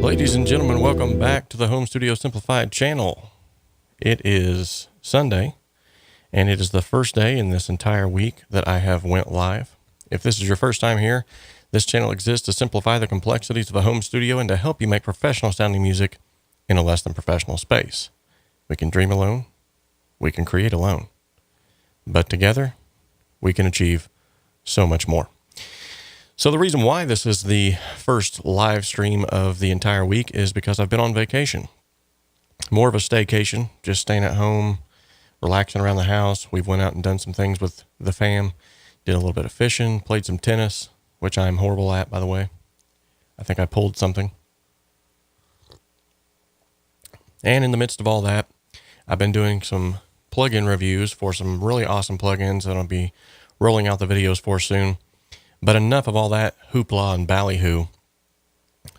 Ladies and gentlemen, welcome back to the Home Studio Simplified channel. It is Sunday, and it is the first day in this entire week that I have went live. If this is your first time here, this channel exists to simplify the complexities of a home studio and to help you make professional sounding music in a less than professional space. We can dream alone, we can create alone, but together we can achieve so much more. So the reason why this is the first live stream of the entire week is because I've been on vacation. More of a staycation, just staying at home, relaxing around the house. We've went out and done some things with the fam, did a little bit of fishing, played some tennis, which I'm horrible at, by the way. I think I pulled something. And in the midst of all that, I've been doing some plugin reviews for some really awesome plugins that I'll be rolling out the videos for soon. But enough of all that hoopla and ballyhoo.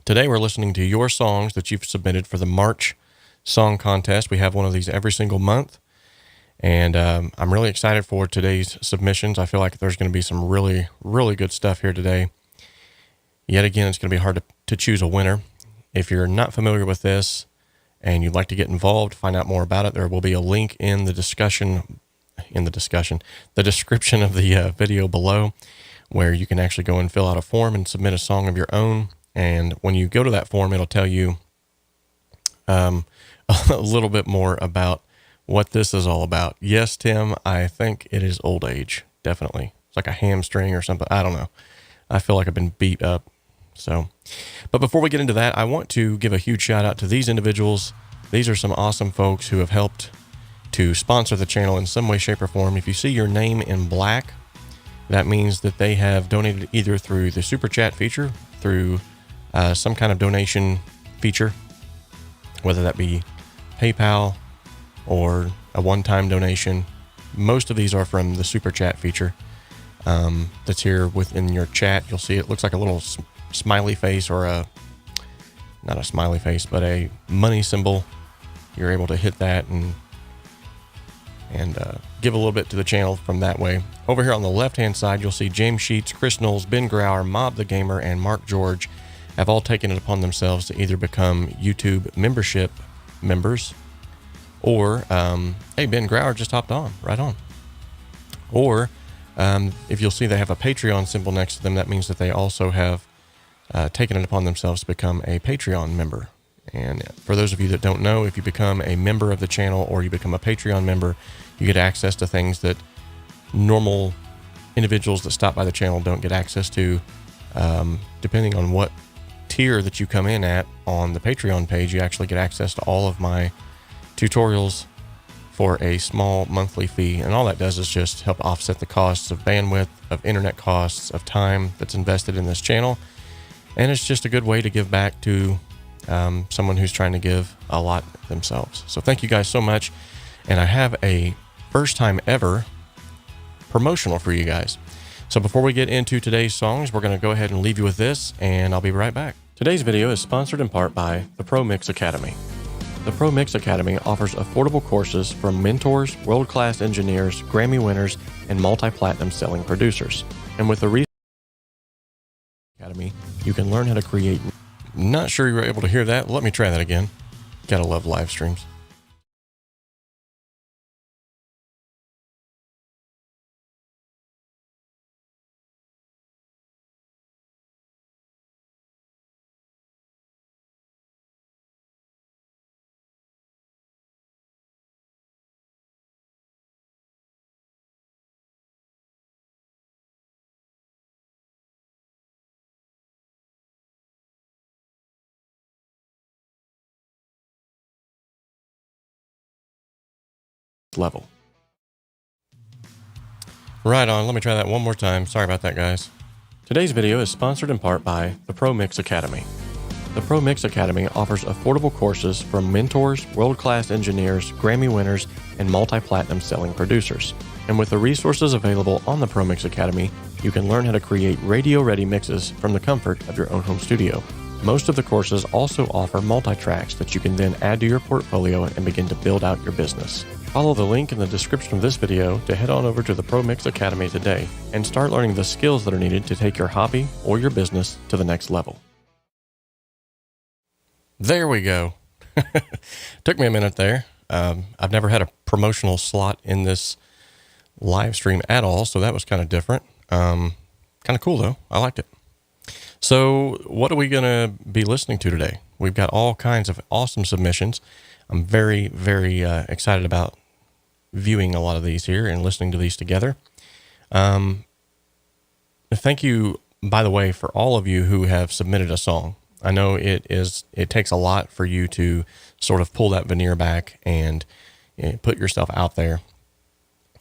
Today we're listening to your songs that you've submitted for the March Song Contest. We have one of these every single month. And I'm really excited for today's submissions. I feel like there's going to be some really, really good stuff here today. Yet again, it's going to be hard to choose a winner. If you're not familiar with this and you'd like to get involved, find out more about it, there will be a link in the description of the video below, where you can actually go and fill out a form and submit a song of your own. And when you go to that form, it'll tell you a little bit more about what this is all about. Yes, Tim, I think it is old age. Definitely. It's like a hamstring or something. I don't know. I feel like I've been beat up. But before we get into that, I want to give a huge shout out to these individuals. These are some awesome folks who have helped to sponsor the channel in some way, shape, or form. If you see your name in black, that means that they have donated either through the Super Chat feature, through some kind of donation feature, whether that be PayPal or a one-time donation. Most of these are from the Super Chat feature. that's here within your chat. You'll see it looks like a little smiley face, or not a smiley face, but a money symbol. You're able to hit that and give a little bit to the channel from that way. Over here on the left-hand side, you'll see James Sheets, Chris Knowles, Ben Grauer, Mob the Gamer, and Mark George have all taken it upon themselves to either become YouTube membership members, or, hey, Ben Grauer just hopped on, right on. Or, if you'll see they have a Patreon symbol next to them, that means that they also have taken it upon themselves to become a Patreon member. And for those of you that don't know, if you become a member of the channel or you become a Patreon member, you get access to things that normal individuals that stop by the channel don't get access to. Depending on what tier that you come in at on the Patreon page, you actually get access to all of my tutorials for a small monthly fee. And all that does is just help offset the costs of bandwidth, of internet costs, of time that's invested in this channel. And it's just a good way to give back to someone who's trying to give a lot themselves. So thank you guys so much. And I have a first time ever promotional for you guys. So before we get into today's songs, we're going to go ahead and leave you with this, and I'll be right back. Today's video is sponsored in part by the Pro Mix Academy. The Pro Mix Academy offers affordable courses from mentors, world-class engineers, Grammy winners, and multi-platinum selling producers. And with the Academy, you can learn how to create. Not sure you were able to hear that. Let me try that again. Gotta love live streams. Level. Right on. Let me try that one more time. Sorry about that, guys. Today's video is sponsored in part by the Pro Mix Academy. The Pro Mix Academy offers affordable courses from mentors, world-class engineers, Grammy winners, and multi-platinum selling producers. And with the resources available on the Pro Mix Academy, you can learn how to create radio-ready mixes from the comfort of your own home studio. Most of the courses also offer multi-tracks that you can then add to your portfolio and begin to build out your business. Follow the link in the description of this video to head on over to the Pro Mix Academy today and start learning the skills that are needed to take your hobby or your business to the next level. There we go. Took me a minute there. I've never had a promotional slot in this live stream at all, so that was kind of different. Kind of cool though. I liked it. So what are we going to be listening to today? We've got all kinds of awesome submissions. I'm very, very excited about viewing a lot of these here and listening to these together. Thank you, by the way, for all of you who have submitted a song. I know it takes a lot for you to sort of pull that veneer back and put yourself out there.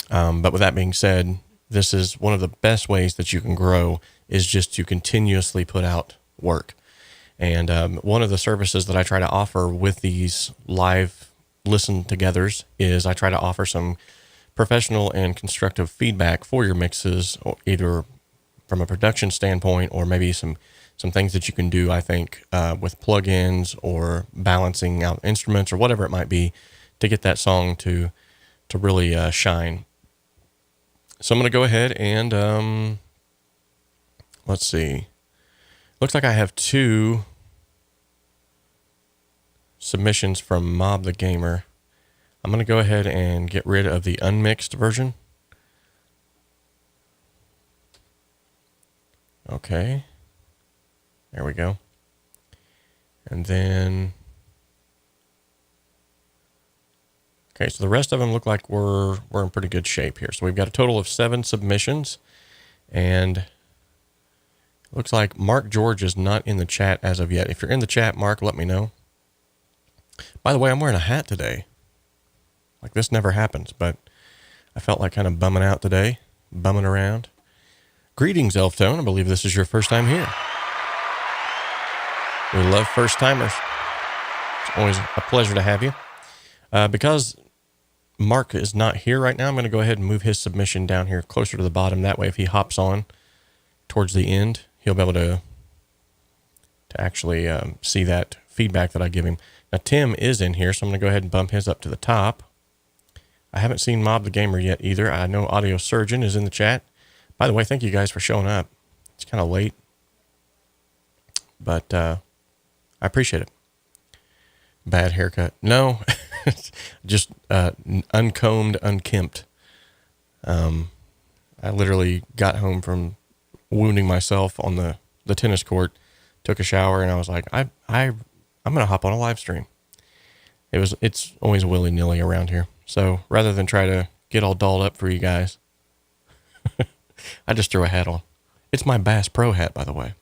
But with that being said, this is one of the best ways that you can grow, is just to continuously put out work. And one of the services that I try to offer with these live listen togethers is I try to offer some professional and constructive feedback for your mixes, or either from a production standpoint or maybe some things that you can do, I think, with plugins or balancing out instruments or whatever it might be to get that song to really shine. So I'm going to go ahead and let's see. Looks like I have two submissions from Mob the Gamer. I'm going to go ahead and get rid of the unmixed version. Okay. There we go. And then, okay, so the rest of them look like we're in pretty good shape here. So we've got a total of 7 submissions, and looks like Mark George is not in the chat as of yet. If you're in the chat, Mark, let me know. By the way, I'm wearing a hat today. Like, this never happens, but I felt like kind of bumming out today, bumming around. Greetings, Elftone. I believe this is your first time here. We love first timers. It's always a pleasure to have you. Because Mark is not here right now, I'm going to go ahead and move his submission down here closer to the bottom. That way, if he hops on towards the end, he'll be able to actually see that feedback that I give him. Now, Tim is in here, so I'm going to go ahead and bump his up to the top. I haven't seen Mob the Gamer yet either. I know Audio Surgeon is in the chat. By the way, thank you guys for showing up. It's kind of late, but I appreciate it. Bad haircut. No, just uncombed, unkempt. I literally got home from wounding myself on the tennis court, took a shower, and I was like, I'm going to hop on a live stream. It's always willy-nilly around here. So rather than try to get all dolled up for you guys, I just threw a hat on. It's my Bass Pro hat, by the way.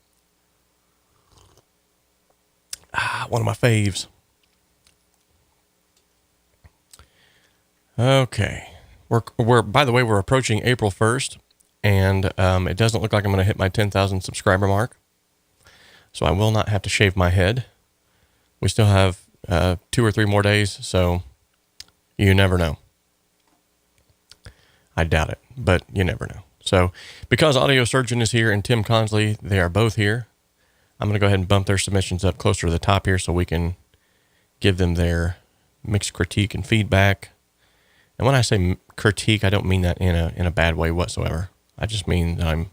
One of my faves. Okay. We're by the way, we're approaching April 1st, and it doesn't look like I'm going to hit my 10,000 subscriber mark. So I will not have to shave my head. We still have 2 or 3 more days, so you never know. I doubt it, but you never know. So because Audio Surgeon is here and Tim Conley, they are both here. I'm going to go ahead and bump their submissions up closer to the top here so we can give them their mixed critique and feedback. And when I say critique, I don't mean that in a bad way whatsoever. I just mean that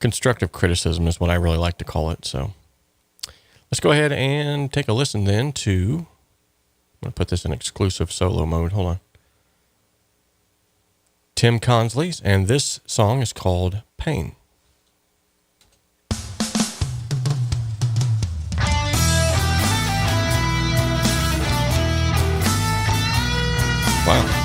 constructive criticism is what I really like to call it. So let's go ahead and take a listen then to, I'm going to put this in exclusive solo mode. Hold on. Tim Conley's, and this song is called Pain. Wow.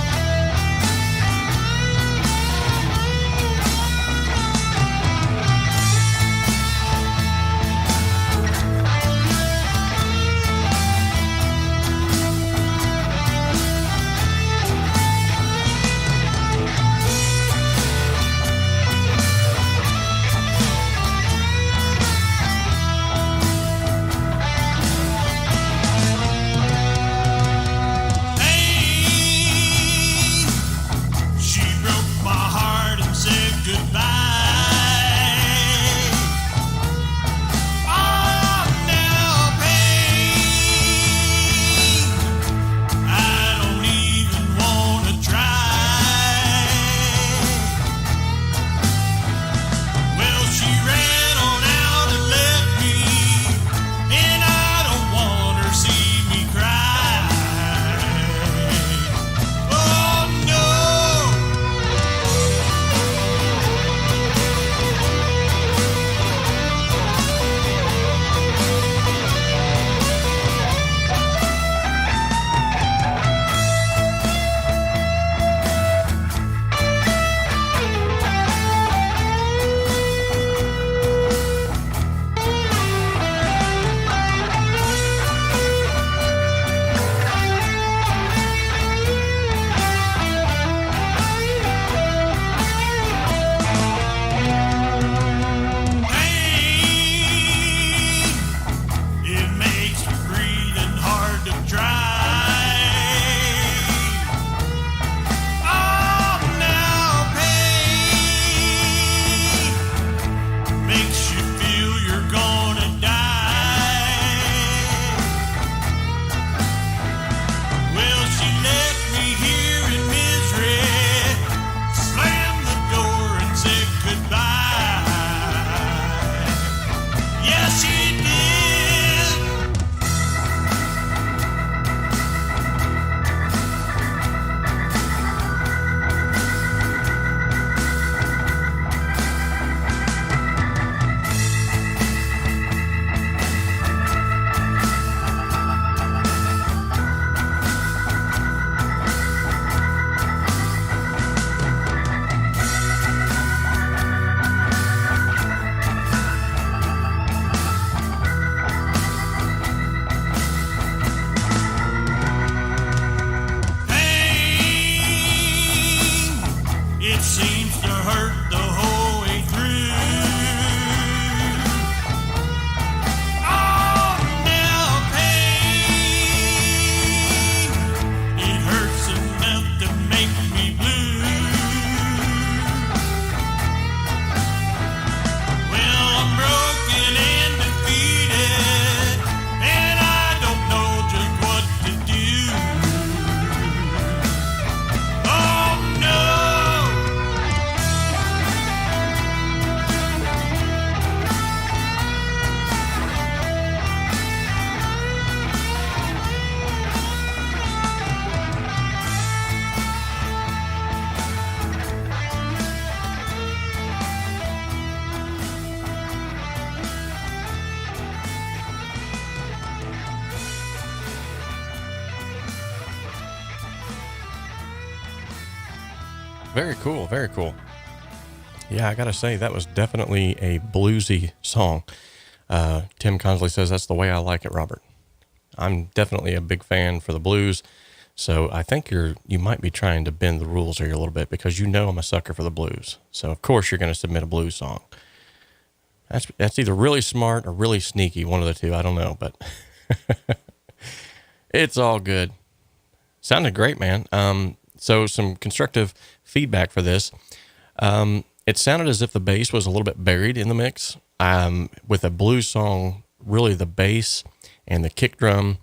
very cool. Very cool. Yeah, I gotta say, that was definitely a bluesy song. Tim Conley says, that's the way I like it, Robert. I'm definitely a big fan for the blues. So I think you might be trying to bend the rules here a little bit, because you know I'm a sucker for the blues. So of course you're going to submit a blues song. That's either really smart or really sneaky, one of the two. I don't know, but it's all good. Sounded great, man. So some constructive feedback for this. It sounded as if the bass was a little bit buried in the mix. With a blues song, really the bass and the kick drum,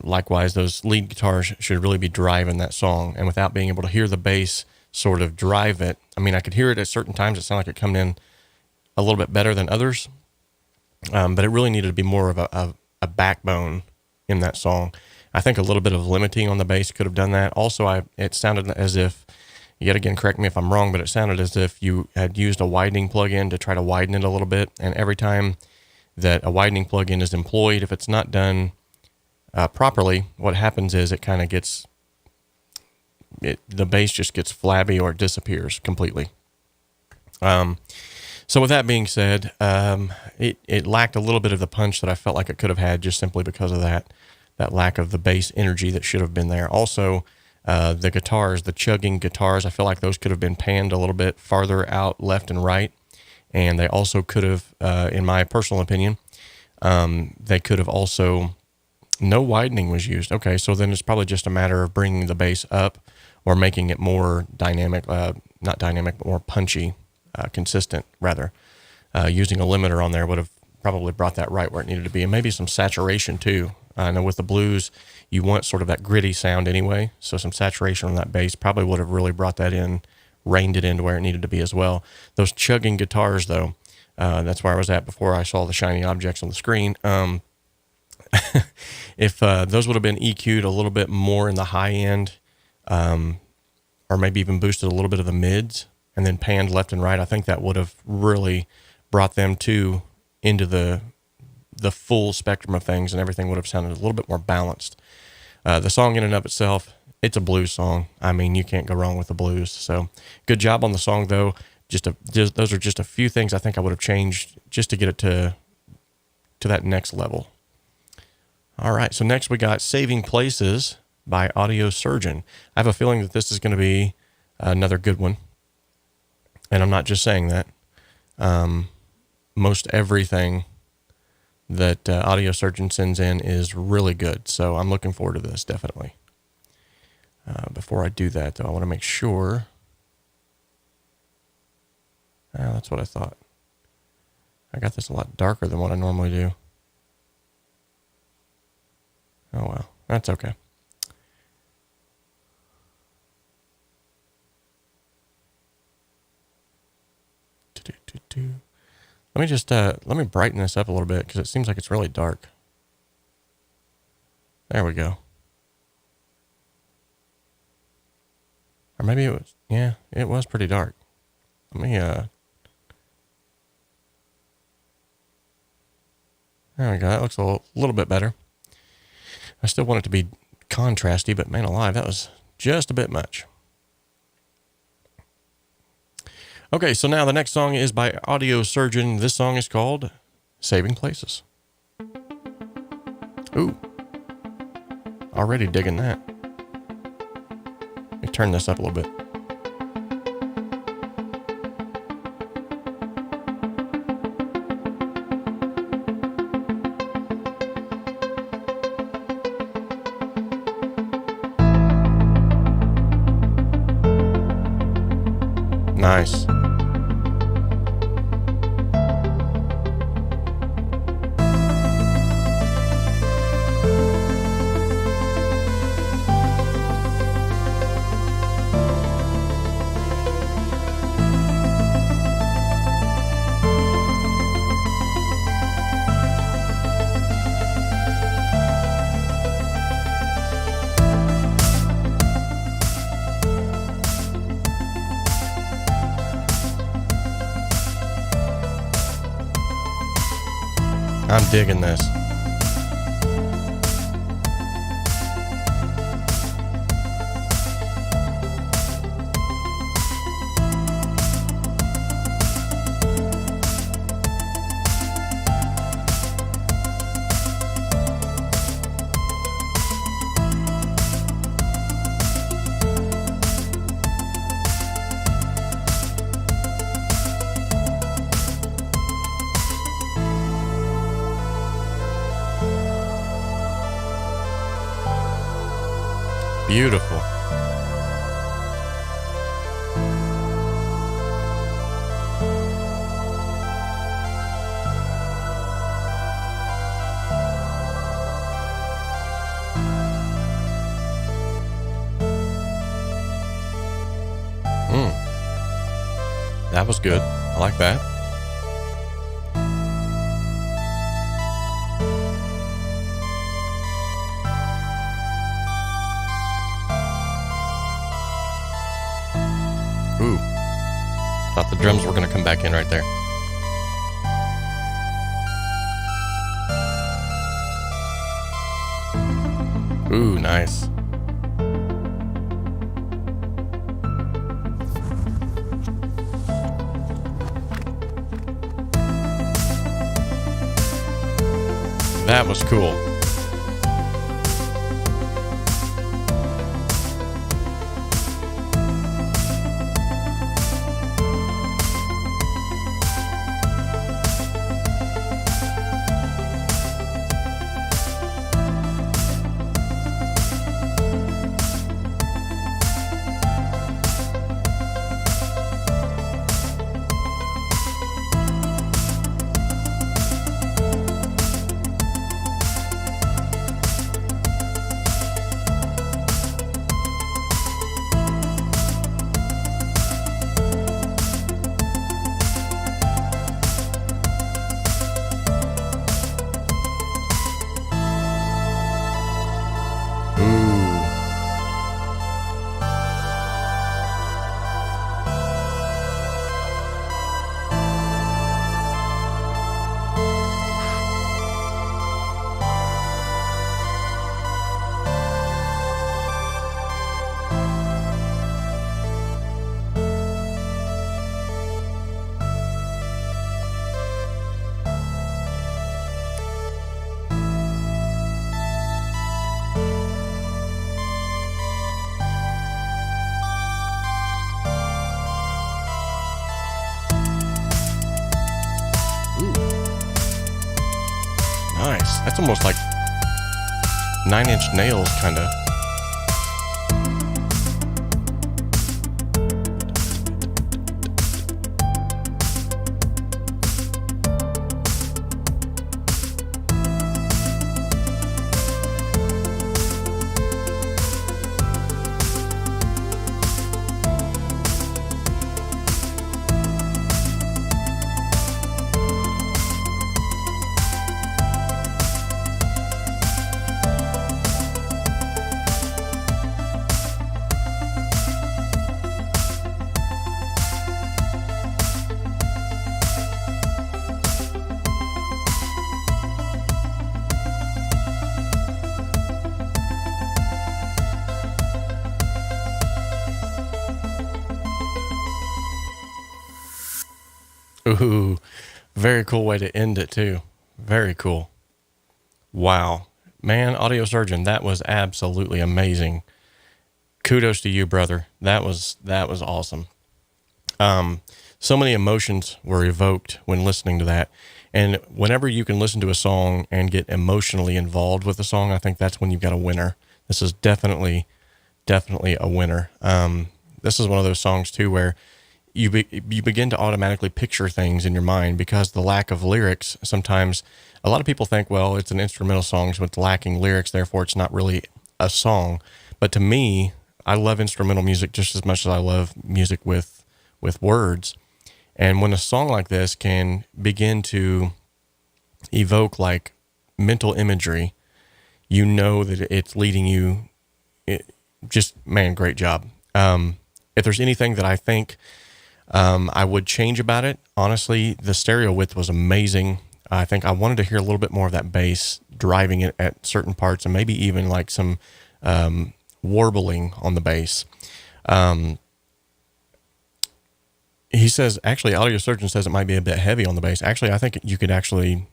likewise, those lead guitars should really be driving that song. And without being able to hear the bass sort of drive it, I mean, I could hear it at certain times. It sounded like it coming in a little bit better than others. But it really needed to be more of a backbone in that song. I think a little bit of limiting on the bass could have done that. Also, it sounded as if, yet again, correct me if I'm wrong, but it sounded as if you had used a widening plug-in to try to widen it a little bit. And every time that a widening plug-in is employed, if it's not done properly, what happens is it kind of gets, the bass just gets flabby or it disappears completely. So with that being said, it lacked a little bit of the punch that I felt like it could have had, just simply because of that lack of the bass energy that should have been there. Also, the guitars, the chugging guitars, I feel like those could have been panned a little bit farther out left and right. And they also could have, in my personal opinion, they could have also, no widening was used. Okay, so then it's probably just a matter of bringing the bass up or making it more dynamic, not dynamic, but more punchy, consistent rather. Using a limiter on there would have probably brought that right where it needed to be. And maybe some saturation too. I know with the blues, you want sort of that gritty sound anyway. So some saturation on that bass probably would have really brought that in, reined it into where it needed to be as well. Those chugging guitars though, that's where I was at before I saw the shiny objects on the screen. If those would have been EQ'd a little bit more in the high end, or maybe even boosted a little bit of the mids and then panned left and right, I think that would have really brought them into the full spectrum of things, and everything would have sounded a little bit more balanced. The song in and of itself, it's a blues song. I mean, you can't go wrong with the blues. So good job on the song though. Those are just a few things I think I would have changed just to get it to that next level. All right, so next we got Saving Places by Audio Surgeon. I have a feeling that this is going to be another good one. And I'm not just saying that. Most everything that Audio Surgeon sends in is really good. So I'm looking forward to this, definitely. Before I do that, though, I want to make sure. That's what I thought. I got this a lot darker than what I normally do. Oh, well, that's okay. Let me brighten this up a little bit because it seems like it's really dark. There we go. Or maybe it was, yeah, it was pretty dark. Let me, there we go. That looks a little bit better. I still want it to be contrasty, but man alive, that was just a bit much. Okay, so now the next song is by Audio Surgeon. This song is called Saving Places. Ooh, already digging that. Let me turn this up a little bit. Nice. I'm digging this. Beautiful. That was good. I like that. Ooh. Thought the drums were going to come back in right there. Ooh, nice. That was cool. Nice. That's almost like 9 Inch Nails, kind of. Ooh, very cool way to end it too. Very cool. Wow. Man, Audio Surgeon, that was absolutely amazing. Kudos to you, brother. That was awesome. So many emotions were evoked when listening to that. And whenever you can listen to a song and get emotionally involved with the song, I think that's when you've got a winner. This is definitely a winner. This is one of those songs too where you begin to automatically picture things in your mind because the lack of lyrics. Sometimes a lot of people think, well, it's an instrumental song, so it's lacking lyrics, therefore it's not really a song. But to me, I love instrumental music just as much as I love music with words. And when a song like this can begin to evoke like mental imagery, you know that it's leading you. Man, great job. If there's anything that I think I would change about it, honestly, the stereo width was amazing. I think I wanted to hear a little bit more of that bass driving it at certain parts and maybe even like some warbling on the bass. He says, actually, Audio Surgeon says it might be a bit heavy on the bass. Actually, I think you could actually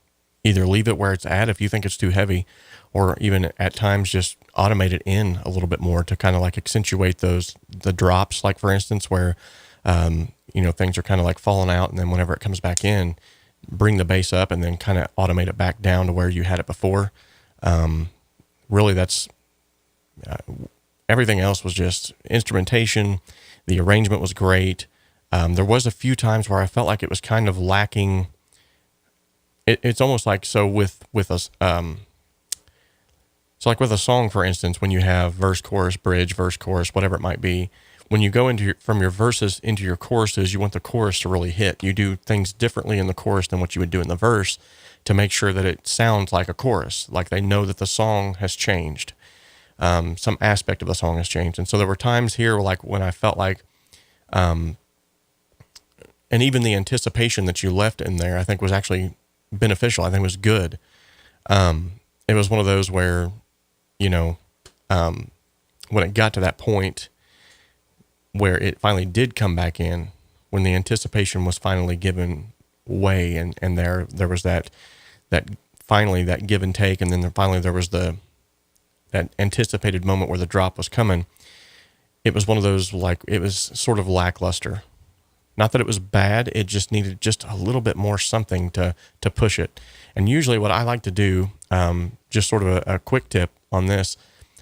either leave it where it's at if you think it's too heavy, or even at times just automate it in a little bit more to kind of like accentuate the drops, like for instance, where things are kind of like falling out, and then whenever it comes back in, bring the bass up and then kind of automate it back down to where you had it before. Really, that's everything else was just instrumentation. The arrangement was great. There was a few times where I felt like it was kind of lacking. It's almost like, so with us, so like with a song, for instance, when you have verse, chorus, bridge, verse, chorus, whatever it might be, when you go into from your verses into your choruses, you want the chorus to really hit. You do things differently in the chorus than what you would do in the verse to make sure that it sounds like a chorus, like they know that the song has changed. Some aspect of the song has changed. And so there were times here like when I felt like, and even the anticipation that you left in there, I think was actually beneficial. I think it was good. It was one of those where, when it got to that point where it finally did come back in, when the anticipation was finally given way, and there was that finally that give and take, and then finally there was that anticipated moment where the drop was coming. It was one of those, like, it was sort of lackluster. Not that it was bad, it just needed just a little bit more something to push it. And usually what I like to do, just sort of a quick tip on this,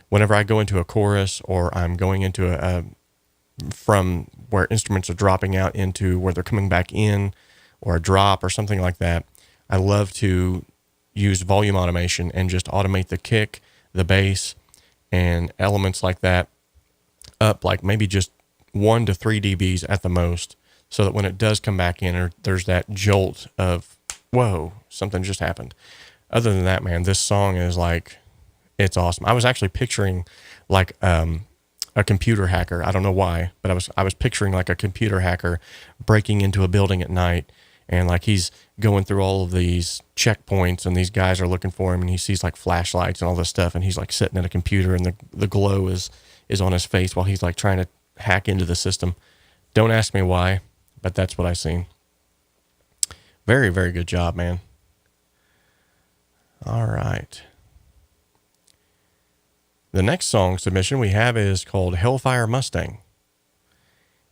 whenever I go into a chorus or I'm going into from where instruments are dropping out into where they're coming back in, or a drop or something like that, I love to use volume automation and just automate the kick, the bass, and elements like that up like maybe just 1 to 3 dBs at the most, so that when it does come back in, there's that jolt of, whoa, something just happened. Other than that, man, this song is like, it's awesome. I was actually picturing like a computer hacker. I don't know why, but I was picturing like a computer hacker breaking into a building at night, and like he's going through all of these checkpoints, and these guys are looking for him, and he sees like flashlights and all this stuff, and he's like sitting at a computer, and the glow is on his face while he's like trying to hack into the system. Don't ask me why, but that's what I seen. Very, very good job, man. All right. The next song submission we have is called Hellfire Mustang,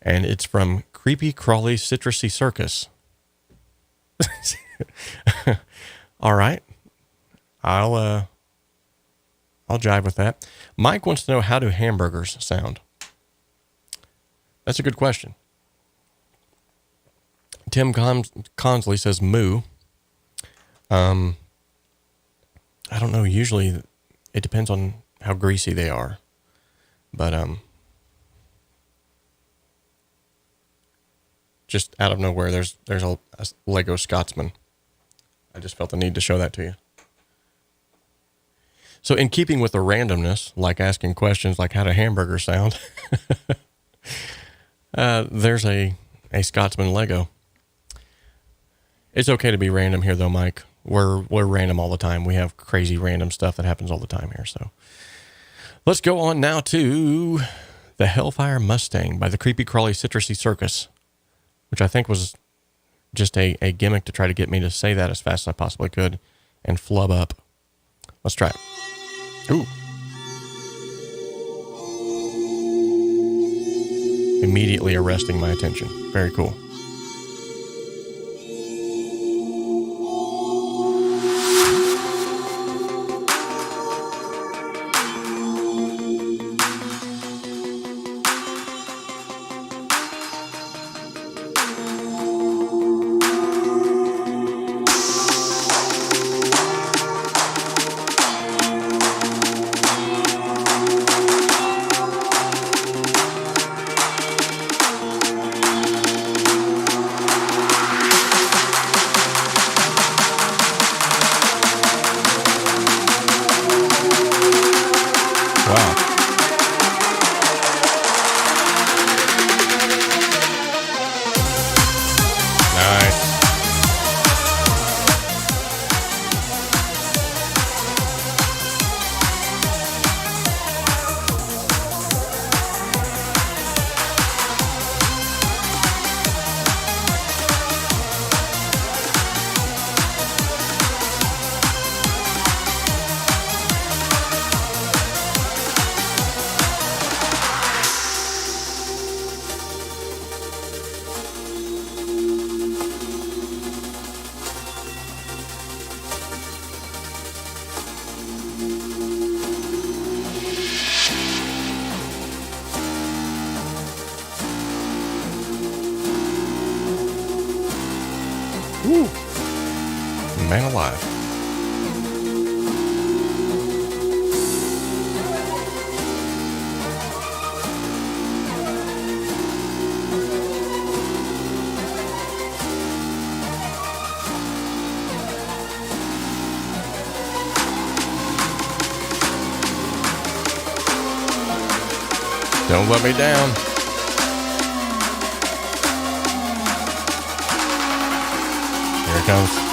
and it's from Creepy Crawly Citrusy Circus. All right. I'll jive with that. Mike wants to know, how do hamburgers sound? That's a good question. Tim Conley says moo. I don't know. Usually it depends on how greasy they are, but just out of nowhere, there's a Lego Scotsman. I just felt the need to show that to you. So in keeping with the randomness, like asking questions like how do hamburgers sound, there's a Scotsman Lego. It's okay to be random here though, Mike. We're random all the time. We have crazy random stuff that happens all the time here. So let's go on now to the Hellfire Mustang by the Creepy Crawly Citrusy Circus, which I think was just a gimmick to try to get me to say that as fast as I possibly could and flub up. Let's try it. Ooh. Immediately arresting my attention. Very cool. Man alive. Don't let me down. Here it comes.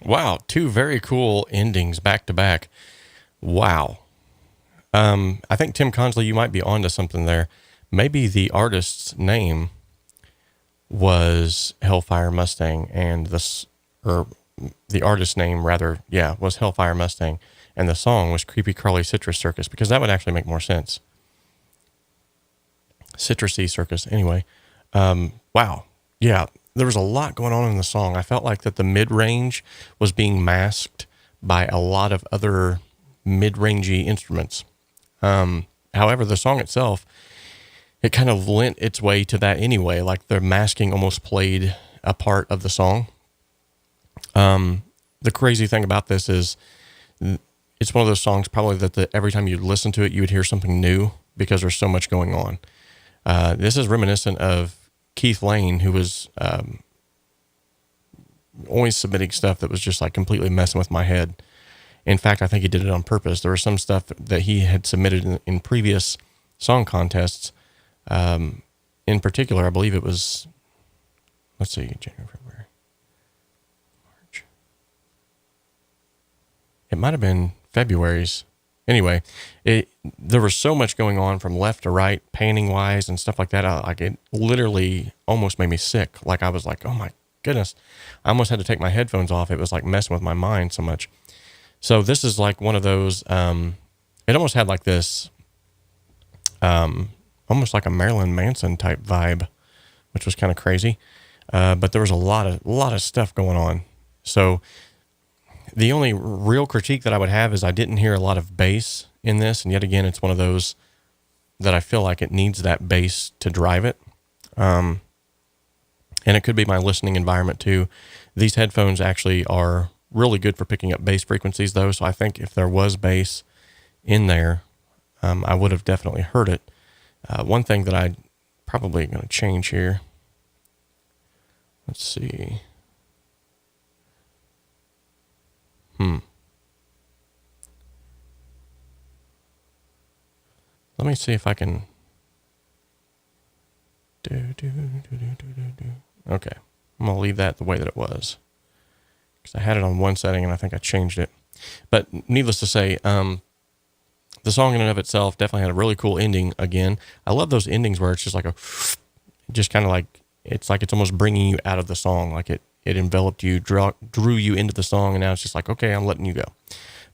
Wow, two very cool endings back to back. Wow. I think Tim Conley, you might be onto something there. Maybe the artist's name was Hellfire Mustang, and the artist's name rather, was Hellfire Mustang, and the song was Creepy Crawly Citrus Circus, because that would actually make more sense. Citrusy Circus. Anyway, wow. Yeah, there was a lot going on in the song. I felt like that the mid-range was being masked by a lot of other mid-rangey instruments. However, the song itself, it kind of lent its way to that anyway. Like the masking almost played a part of the song. The crazy thing about this is it's one of those songs probably that every time you listen to it, you would hear something new because there's so much going on. This is reminiscent of Keith Lane, who was always submitting stuff that was just like completely messing with my head. In fact, I think he did it on purpose. There was some stuff that he had submitted in previous song contests. In particular, I believe it was, let's see, January, February, March. It might have been February's. Anyway, there was so much going on from left to right, painting wise and stuff like that. It literally almost made me sick. Like I was like, oh my goodness, I almost had to take my headphones off. It was like messing with my mind so much. So this is like one of those, it almost had like this, almost like a Marilyn Manson type vibe, which was kind of crazy. But there was a lot of stuff going on. So the only real critique that I would have is I didn't hear a lot of bass in this. And yet again, it's one of those that I feel like it needs that bass to drive it. And it could be my listening environment too. These headphones actually are really good for picking up bass frequencies though. So I think if there was bass in there, I would have definitely heard it. One thing that I probably going to change here. Let's see. Let me see if I can Okay. I'm going to leave that the way that it was, because I had it on one setting and I think I changed it. But needless to say, the song in and of itself definitely had a really cool ending again. I love those endings where it's just like just kind of like, it's almost bringing you out of the song. Like it enveloped you, drew you into the song, and now it's just like, okay, I'm letting you go.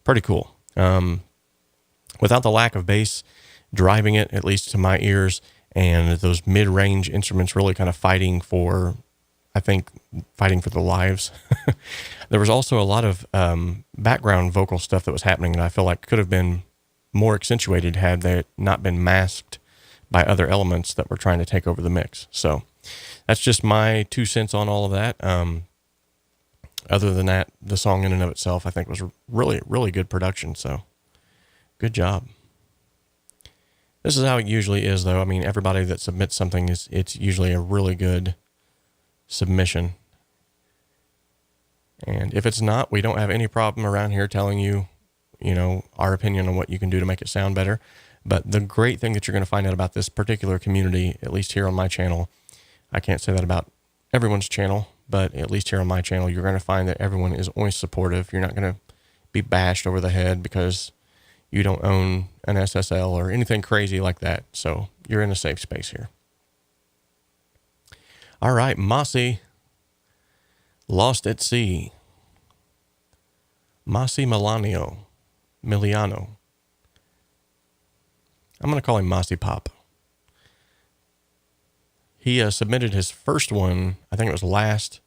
Pretty cool. Without the lack of bass driving it, at least to my ears, and those mid-range instruments really kind of fighting for the lives. There was also a lot of background vocal stuff that was happening that I feel like could have been more accentuated had they not been masked by other elements that were trying to take over the mix. So that's just my 2 cents on all of that. Other than that, the song in and of itself, I think was really, really good production. So good job. This is how it usually is, though. I mean, everybody that submits something it's usually a really good submission. And if it's not, we don't have any problem around here telling you, our opinion on what you can do to make it sound better. But the great thing that you're going to find out about this particular community, at least here on my channel, I can't say that about everyone's channel, but at least here on my channel, you're going to find that everyone is always supportive. You're not going to be bashed over the head because you don't own an SSL or anything crazy like that. So you're in a safe space here. All right, Mossy, Lost at Sea. Mossy Miliano. I'm going to call him Mossy Pop. He submitted his first one, I think it was last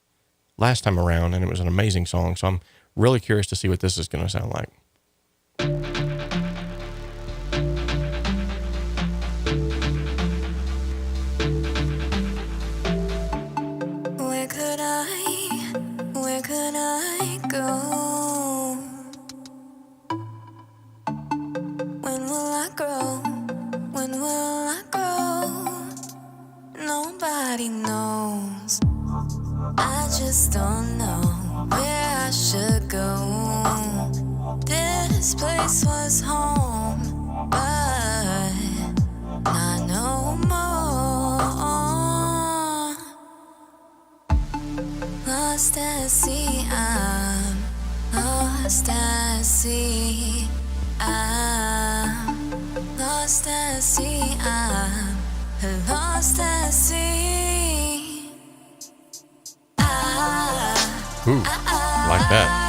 time around, and it was an amazing song. So I'm really curious to see what this is going to sound like. Where could I go? When will I grow? When will I grow? Nobody knows. I just don't know where I should go. This place was home, but not no more. Lost at sea, I'm lost at sea. I'm lost at sea, I'm lost at sea. Ooh, like that.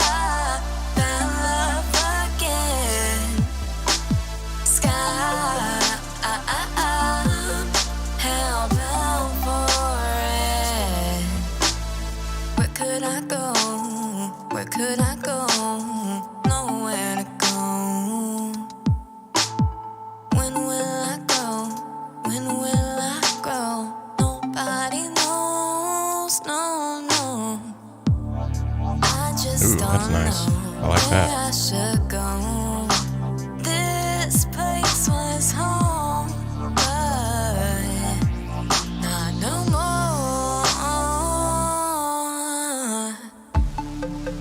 Could I go? Nowhere to go. When will I grow? When will I grow? Nobody knows, no. I just don't that's nice. know I like that. where I should go. This place was home, but not no more.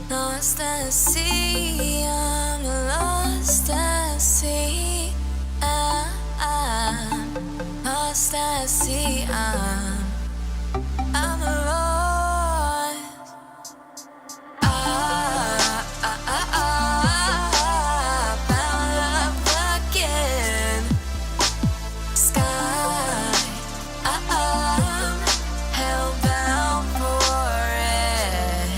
Lost at sea, I'm lost at sea. I'm lost at sea, I'm lost. Found love again. Sky, I'm hellbound for it.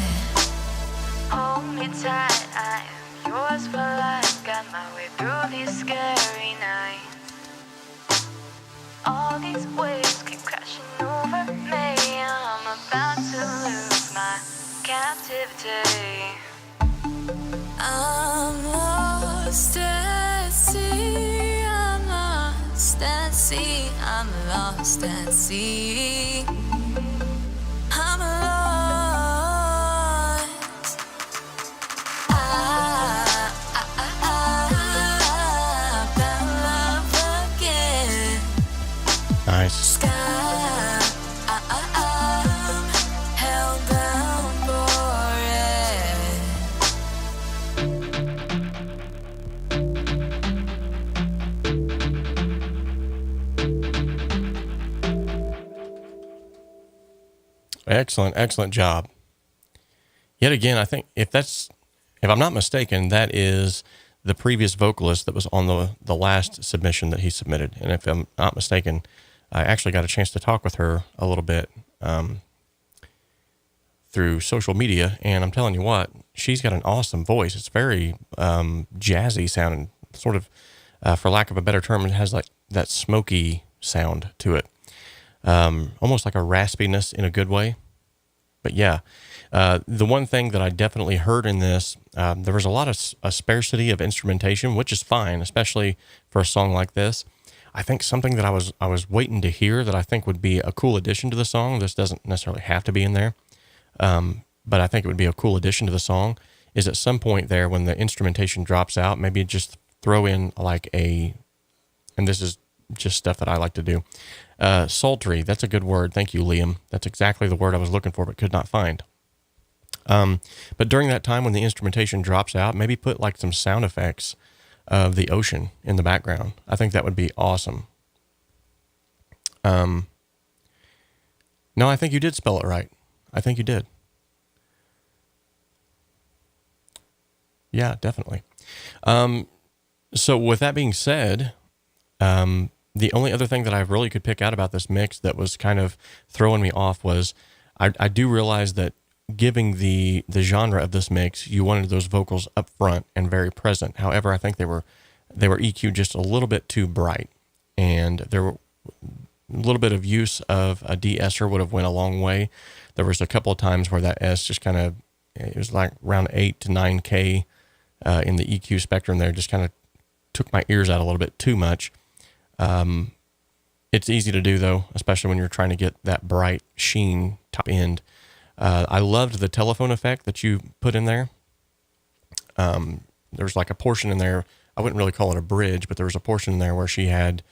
Hold me tight, I am yours for life. Got my way through these scary nights. All these waves keep crashing over me. I'm about to lose my captivity. I'm lost at sea. I'm lost at sea. I'm lost at sea. I'm lost. I found love again. Nice. Sky, I'm hellbound for Excellent job. Yet again, I think if I'm not mistaken, that is the previous vocalist that was on the last submission that he submitted. And if I'm not mistaken, I actually got a chance to talk with her a little bit through social media. And I'm telling you what, she's got an awesome voice. It's very jazzy sounding, sort of, for lack of a better term, it has like that smoky sound to it. Almost like a raspiness in a good way. But yeah, the one thing that I definitely heard in this, there was a lot of a sparsity of instrumentation, which is fine, especially for a song like this. I think something that I was waiting to hear that I think would be a cool addition to the song. This doesn't necessarily have to be in there, but I think it would be a cool addition to the song. Is at some point there when the instrumentation drops out, maybe just throw in like and this is just stuff that I like to do. Sultry, that's a good word. Thank you, Liam. That's exactly the word I was looking for, but could not find. But during that time when the instrumentation drops out, maybe put like some sound effects of the ocean in the background. I think that would be awesome. No, I think you did spell it right. I think you did. Yeah, definitely. So with that being said, the only other thing that I really could pick out about this mix that was kind of throwing me off was I do realize that giving the genre of this mix, you wanted those vocals up front and very present. However, I think they were EQ'd just a little bit too bright, and there were a little bit of use of a de-esser would have went a long way. There was a couple of times where that S just kind of, it was like around 8 to 9K in the EQ spectrum there, just kind of took my ears out a little bit too much. It's easy to do though, especially when you're trying to get that bright sheen top end. I loved the telephone effect that you put in there. There's like a portion in there, I wouldn't really call it a bridge, but there was a portion in there where she had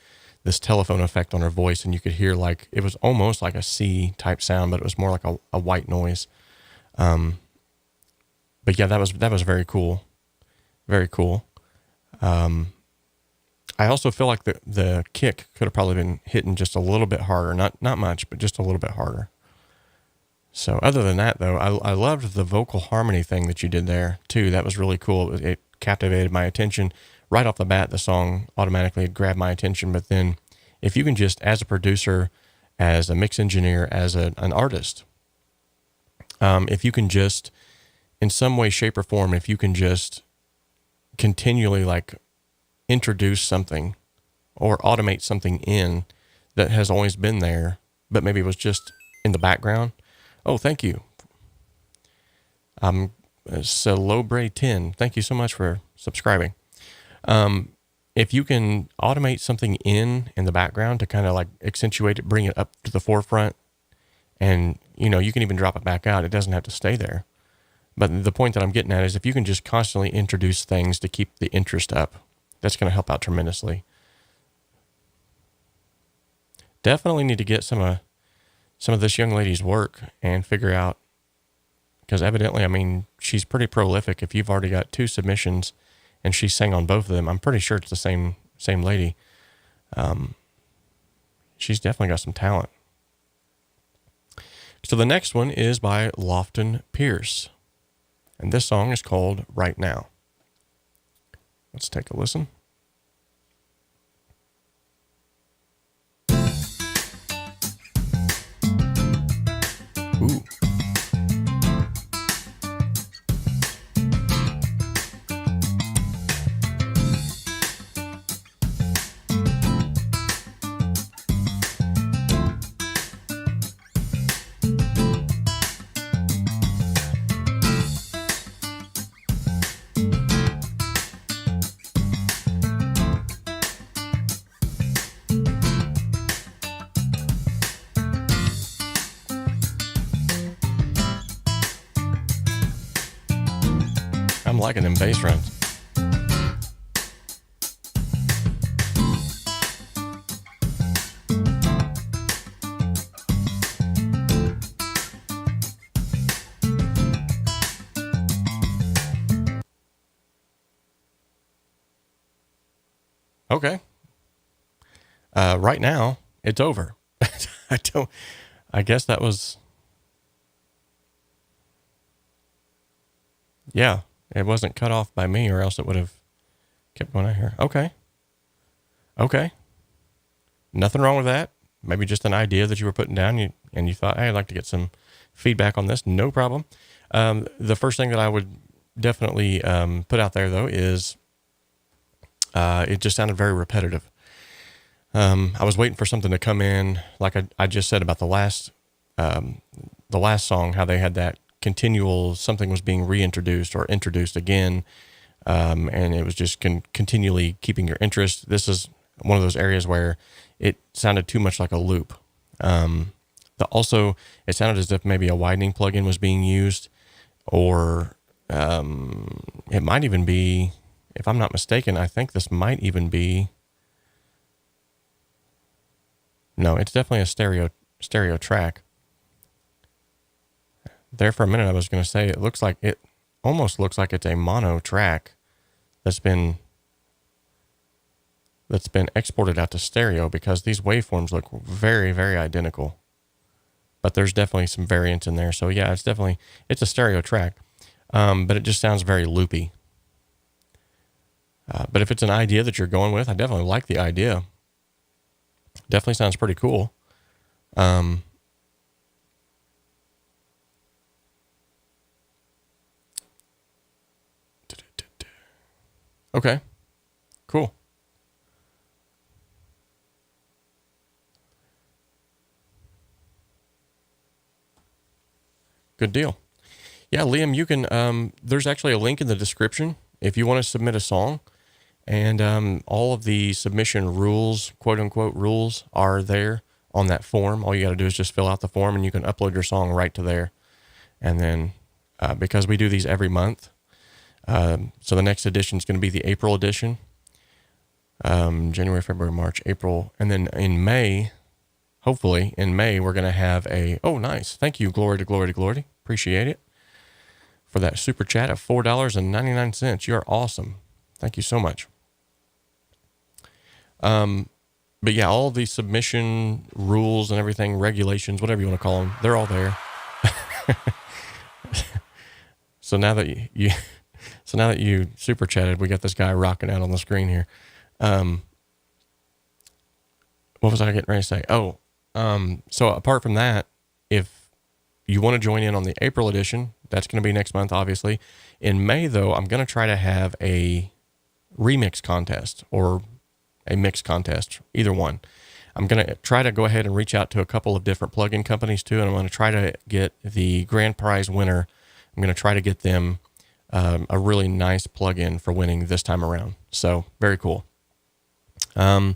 this telephone effect on her voice, and you could hear like, it was almost like a C type sound, but it was more like a white noise. But yeah, that was very cool. Very cool. I also feel like the kick could have probably been hitting just a little bit harder. Not much, but just a little bit harder. So other than that, though, I loved the vocal harmony thing that you did there, too. That was really cool. It captivated my attention. Right off the bat, the song automatically grabbed my attention. But then if you can just, as a producer, as a mix engineer, as an artist, if you can just, in some way, shape, or form, if you can just continually, like, introduce something or automate something in that has always been there, but maybe it was just in the background. Oh, thank you. Celobre 10. Thank you so much for subscribing. If you can automate something in the background to kind of like accentuate it, bring it up to the forefront, and you can even drop it back out. It doesn't have to stay there. But the point that I'm getting at is if you can just constantly introduce things to keep the interest up, that's going to help out tremendously. Definitely need to get some of this young lady's work and figure out, because evidently, I mean, she's pretty prolific. If you've already got 2 submissions and she sang on both of them, I'm pretty sure it's the same lady. She's definitely got some talent. So the next one is by Lofton Pierce, and this song is called Right Now. Let's take a listen. Ooh. I'm liking them bass runs. Okay. Right now, it's over. I guess that was, yeah. It wasn't cut off by me, or else it would have kept going out here. Okay. Nothing wrong with that. Maybe just an idea that you were putting down, and you thought, hey, I'd like to get some feedback on this. No problem. The first thing that I would definitely put out there, though, is it just sounded very repetitive. I was waiting for something to come in, like I just said about the last song, how they had that continual, something was being reintroduced or introduced again, and it was just continually keeping your interest. This is one of those areas where it sounded too much like a loop. Also, it sounded as if maybe a widening plugin was being used, or it might even be, if I'm not mistaken, I think this might even be No, it's definitely a stereo track. There for a minute, I was going to say it almost looks like it's a mono track that's been exported out to stereo, because these waveforms look very, very identical. But there's definitely some variance in there. So yeah, it's a stereo track, but it just sounds very loopy. But if it's an idea that you're going with, I definitely like the idea. Definitely sounds pretty cool. Okay, cool. Good deal. Yeah, Liam, you can, there's actually a link in the description if you want to submit a song, and all of the submission rules, quote unquote rules, are there on that form. All you got to do is just fill out the form and you can upload your song right to there. And then because we do these every month, so the next edition is going to be the April edition, January, February, March, April. And then in May, hopefully in May, we're going to have oh, nice. Thank you. Glory to glory to glory. Appreciate it for that super chat of $4.99. You're awesome. Thank you so much. But yeah, all the submission rules and everything, regulations, whatever you want to call them, they're all there. So now that you super chatted, we got this guy rocking out on the screen here. What was I getting ready to say? Oh, so apart from that, if you want to join in on the April edition, that's going to be next month, obviously. In May, though, I'm going to try to have a remix contest or a mix contest, either one. I'm going to try to go ahead and reach out to a couple of different plugin companies too, and I'm going to try to get the grand prize winner. I'm going to try to get them a really nice plugin for winning this time around. So very cool. And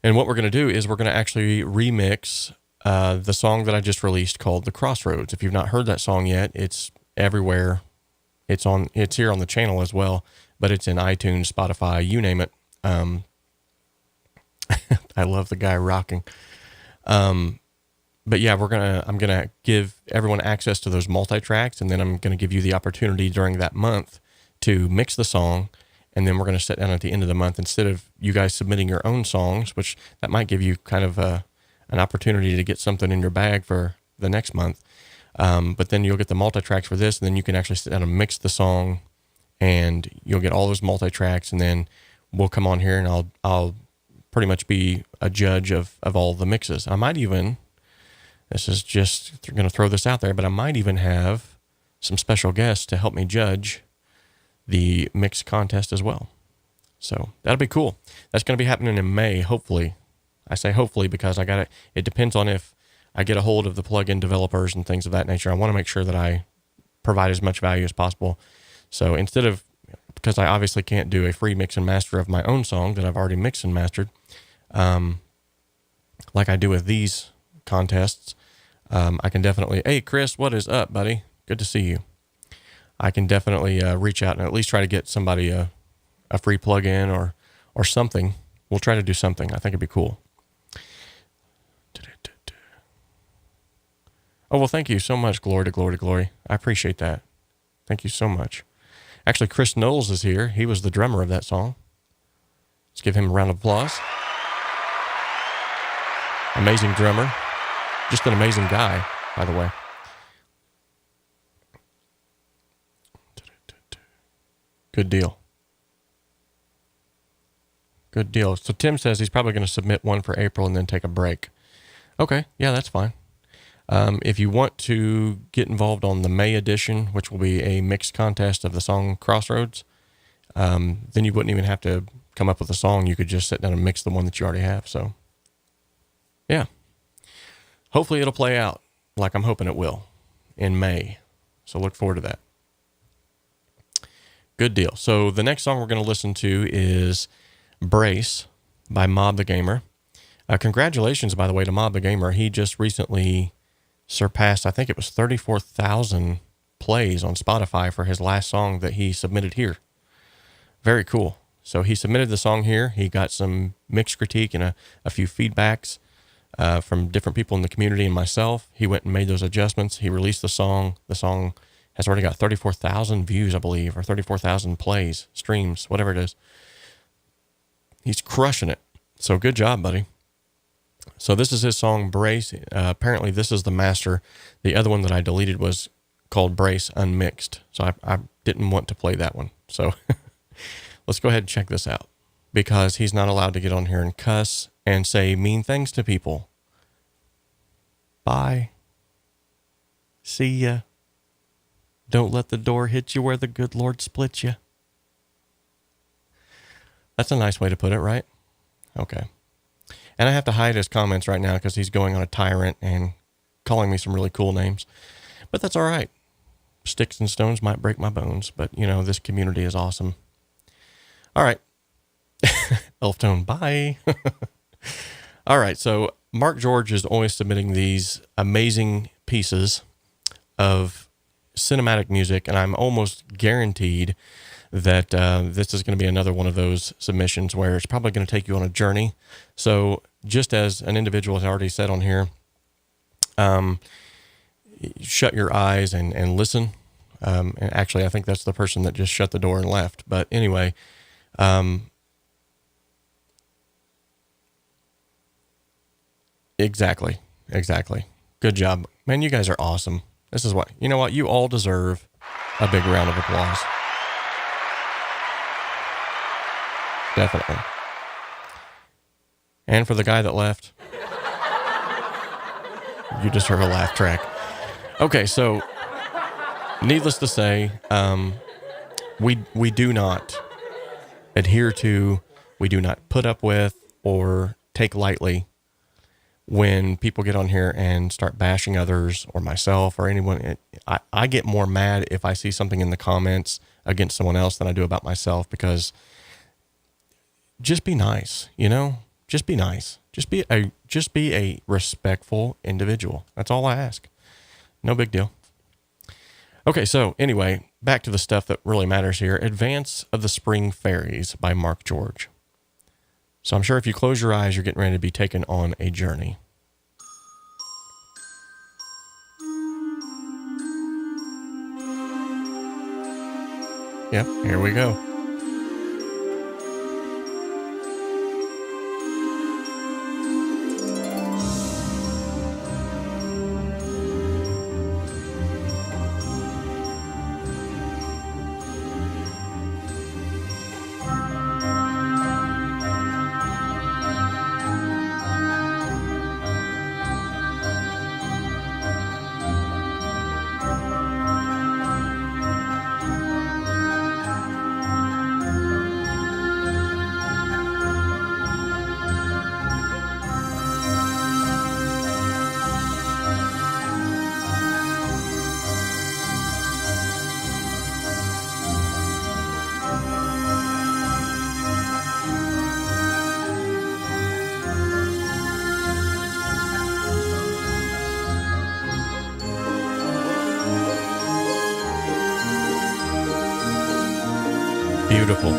what we're going to do is we're going to actually remix the song that I just released called The Crossroads. If you've not heard that song yet, it's everywhere. It's here on the channel as well, but it's in iTunes, Spotify, you name it. I love the guy rocking. But yeah, I'm going to give everyone access to those multi-tracks, and then I'm going to give you the opportunity during that month to mix the song. And then we're going to sit down at the end of the month, instead of you guys submitting your own songs, which that might give you kind of an opportunity to get something in your bag for the next month. But then you'll get the multi-tracks for this, and then you can actually sit down and mix the song, and you'll get all those multi-tracks, and then we'll come on here and I'll pretty much be a judge of all the mixes. I might even, this is just going to throw this out there, but I might even have some special guests to help me judge the mix contest as well. So that'll be cool. That's going to be happening in May, hopefully. I say hopefully because it depends on if I get a hold of the plugin developers and things of that nature. I want to make sure that I provide as much value as possible. So because I obviously can't do a free mix and master of my own song that I've already mixed and mastered, like I do with these contests, I can definitely, hey Chris, what is up, buddy? Good to see you. I can definitely reach out and at least try to get somebody a free plugin or something. We'll try to do something. I think it'd be cool. Oh, well, thank you so much. Glory to glory to glory. I appreciate that. Thank you so much. Actually, Chris Knowles is here. He was the drummer of that song. Let's give him a round of applause. Amazing drummer. Just an amazing guy, by the way. Good deal. Good deal. So Tim says he's probably going to submit one for April and then take a break. Okay. Yeah, that's fine. If you want to get involved on the May edition, which will be a mixed contest of the song Crossroads, then you wouldn't even have to come up with a song. You could just sit down and mix the one that you already have. So, yeah. Hopefully it'll play out like I'm hoping it will in May. So look forward to that. Good deal. So the next song we're going to listen to is Brace by Mob the Gamer. Congratulations, by the way, to Mob the Gamer. He just recently surpassed, I think it was 34,000 plays on Spotify for his last song that he submitted here. Very cool. So he submitted the song here. He got some mixed critique and a few feedbacks. from different people in the community and myself. He went and made those adjustments. He released the song. The song has already got 34,000 views, I believe, or 34,000 plays, streams, whatever it is. He's crushing it. So good job, buddy. So this is his song, Brace. Apparently this is the master. The other one that I deleted was called Brace Unmixed. So I didn't want to play that one. So let's go ahead and check this out, because he's not allowed to get on here and cuss and say mean things to people. Bye. See ya. Don't let the door hit you where the good Lord split you. That's a nice way to put it, right? Okay. And I have to hide his comments right now because he's going on a tyrant and calling me some really cool names. But that's all right. Sticks and stones might break my bones, but, you know, this community is awesome. All right. Elf Tone, bye. All right, so Mark George is always submitting these amazing pieces of cinematic music, and I'm almost guaranteed that this is going to be another one of those submissions where it's probably going to take you on a journey. So just as an individual has already said on here, shut your eyes and listen. And actually, I think that's the person that just shut the door and left. But anyway, exactly. Good job. Man, you guys are awesome. This is what, you know what? You all deserve a big round of applause. Definitely. And for the guy that left, you deserve a laugh track. Okay, so needless to say, we do not adhere to, we do not put up with or take lightly when people get on here and start bashing others or myself or anyone. I get more mad if I see something in the comments against someone else than I do about myself, because just be nice, you know, just be nice. Just be a respectful individual. That's all I ask. No big deal. Okay, so anyway, back to the stuff that really matters here. Advance of the Spring Fairies by Mark George. So I'm sure if you close your eyes, you're getting ready to be taken on a journey. Yep, here we go. Beautiful.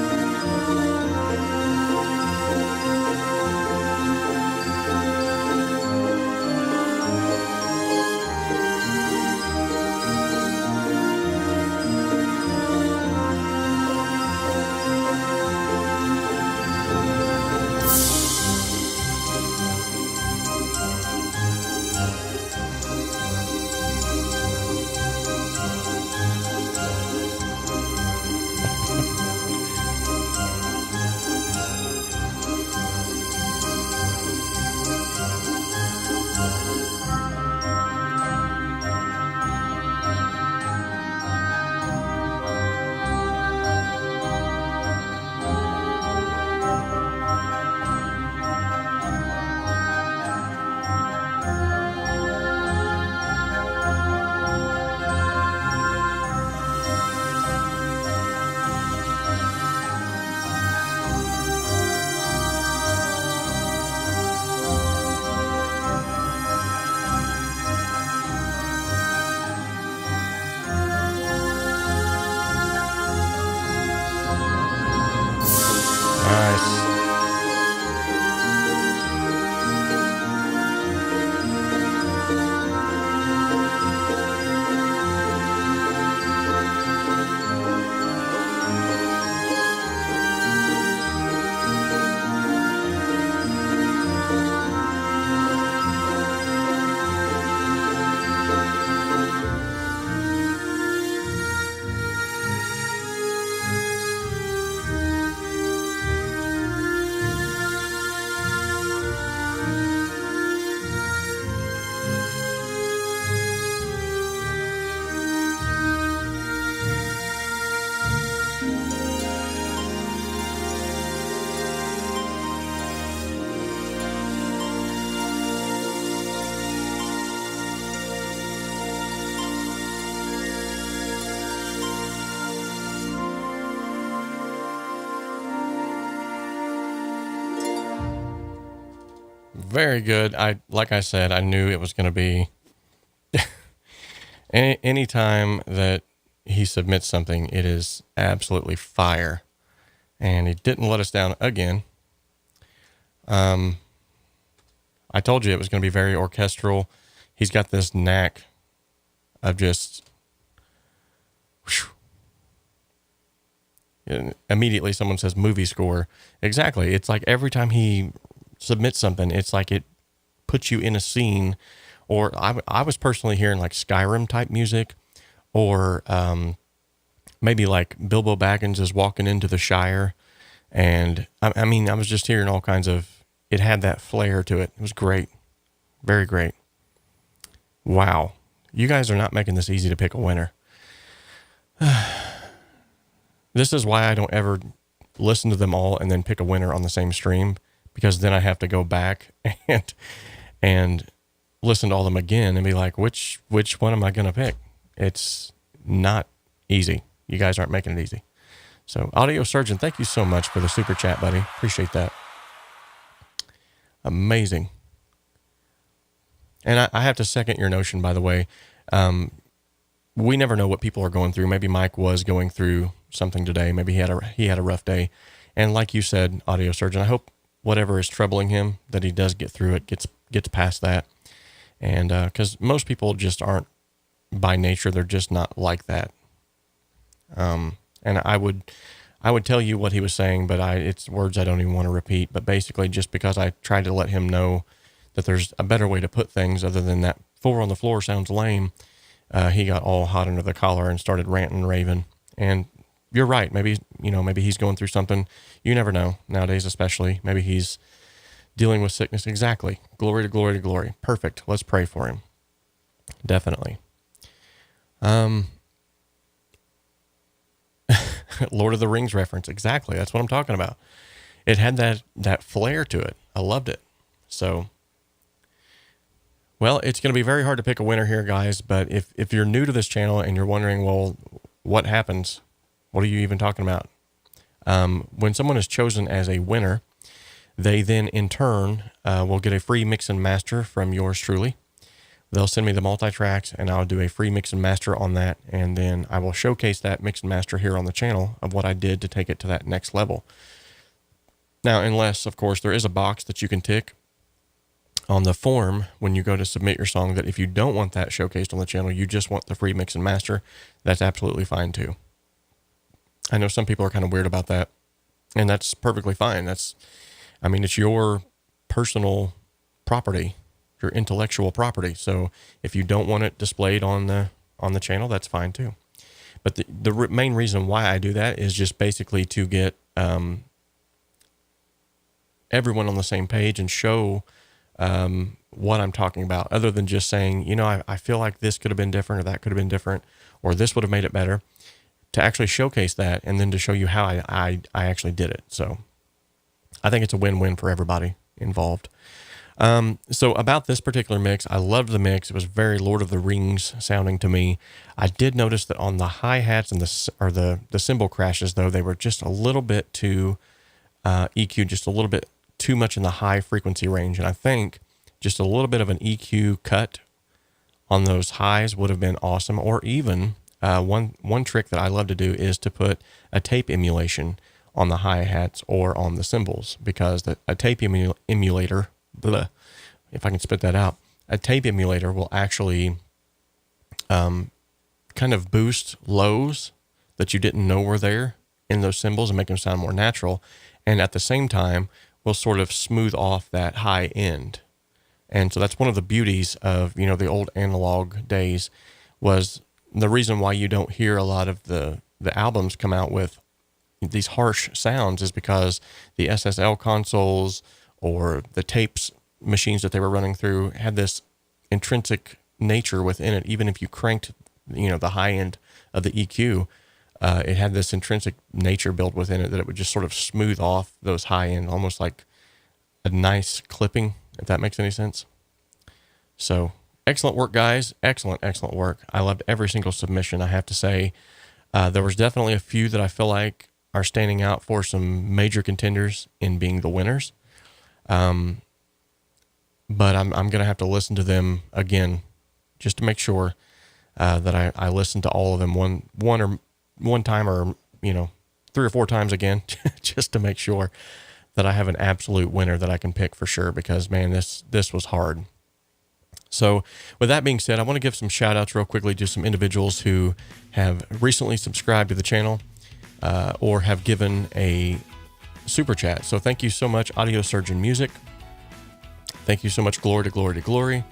Very good. Like I said, I knew it was going to be any time that he submits something, it is absolutely fire. And he didn't let us down again. I told you it was going to be very orchestral. He's got this knack of just immediately someone says movie score. Exactly. It's like every time he submits something, it's like it puts you in a scene. Or I was personally hearing like Skyrim type music, or maybe like Bilbo Baggins is walking into the Shire. And I mean, I was just hearing all kinds of, it had that flair to it. It was great. Very great. Wow. You guys are not making this easy to pick a winner. This is why I don't ever listen to them all and then pick a winner on the same stream, because then I have to go back and listen to all of them again and be like, which one am I going to pick? It's not easy. You guys aren't making it easy. So Audio Surgeon, thank you so much for the super chat, buddy. Appreciate that. Amazing. And I have to second your notion, by the way. We never know what people are going through. Maybe Mike was going through something today. Maybe he had a rough day. And like you said, Audio Surgeon, I hope whatever is troubling him, that he does get through it, gets past that. And because most people just aren't, by nature, they're just not like that. And I would tell you what he was saying, but it's words I don't even want to repeat. But basically, just because I tried to let him know that there's a better way to put things other than that 4 on the floor sounds lame, he got all hot under the collar and started ranting and raving. And you're right. Maybe he's going through something. You never know nowadays, especially. Maybe he's dealing with sickness. Exactly. Glory to glory to glory. Perfect. Let's pray for him. Definitely. Lord of the Rings reference. Exactly. That's what I'm talking about. It had that flair to it. I loved it. So, well, it's going to be very hard to pick a winner here, guys. But if you're new to this channel and you're wondering, well, what happens? What are you even talking about? When someone is chosen as a winner, they then in turn will get a free mix and master from yours truly. They'll send me the multi-tracks and I'll do a free mix and master on that. And then I will showcase that mix and master here on the channel of what I did to take it to that next level. Now, unless, of course, there is a box that you can tick on the form when you go to submit your song that if you don't want that showcased on the channel, you just want the free mix and master, that's absolutely fine too. I know some people are kind of weird about that, and that's perfectly fine. It's your personal property, your intellectual property. So if you don't want it displayed on the channel, that's fine too. But the main reason why I do that is just basically to get everyone on the same page and show what I'm talking about, other than just saying, I feel like this could have been different, or that could have been different, or this would have made it better, to actually showcase that and then to show you how I actually did it. So I think it's a win-win for everybody involved. So about this particular mix, I loved the mix. It was very Lord of the Rings sounding to me. I did notice that on the hi-hats and the cymbal crashes, though, they were just a little bit too EQ, just a little bit too much in the high frequency range. And I think just a little bit of an EQ cut on those highs would have been awesome. Or even one trick that I love to do is to put a tape emulation on the hi-hats or on the cymbals, because a tape emulator, if I can spit that out, a tape emulator will actually kind of boost lows that you didn't know were there in those cymbals and make them sound more natural. And at the same time, will sort of smooth off that high end. And so that's one of the beauties of, the old analog days, was the reason why you don't hear a lot of the albums come out with these harsh sounds is because the SSL consoles or the tapes machines that they were running through had this intrinsic nature within it. Even if you cranked, the high end of the EQ, it had this intrinsic nature built within it that it would just sort of smooth off those high end, almost like a nice clipping, if that makes any sense. So excellent work, guys. Excellent work. I loved every single submission, I have to say. There was definitely a few that I feel like are standing out for some major contenders in being the winners. but I'm going to have to listen to them again just to make sure that I listen to all of them one time, or 3 or 4 times again, just to make sure that I have an absolute winner that I can pick for sure, because man, this was hard. So with that being said, I want to give some shout outs real quickly to some individuals who have recently subscribed to the channel or have given a super chat. So thank you so much, Audio Surgeon Music. Thank you so much, Glory to Glory to Glory.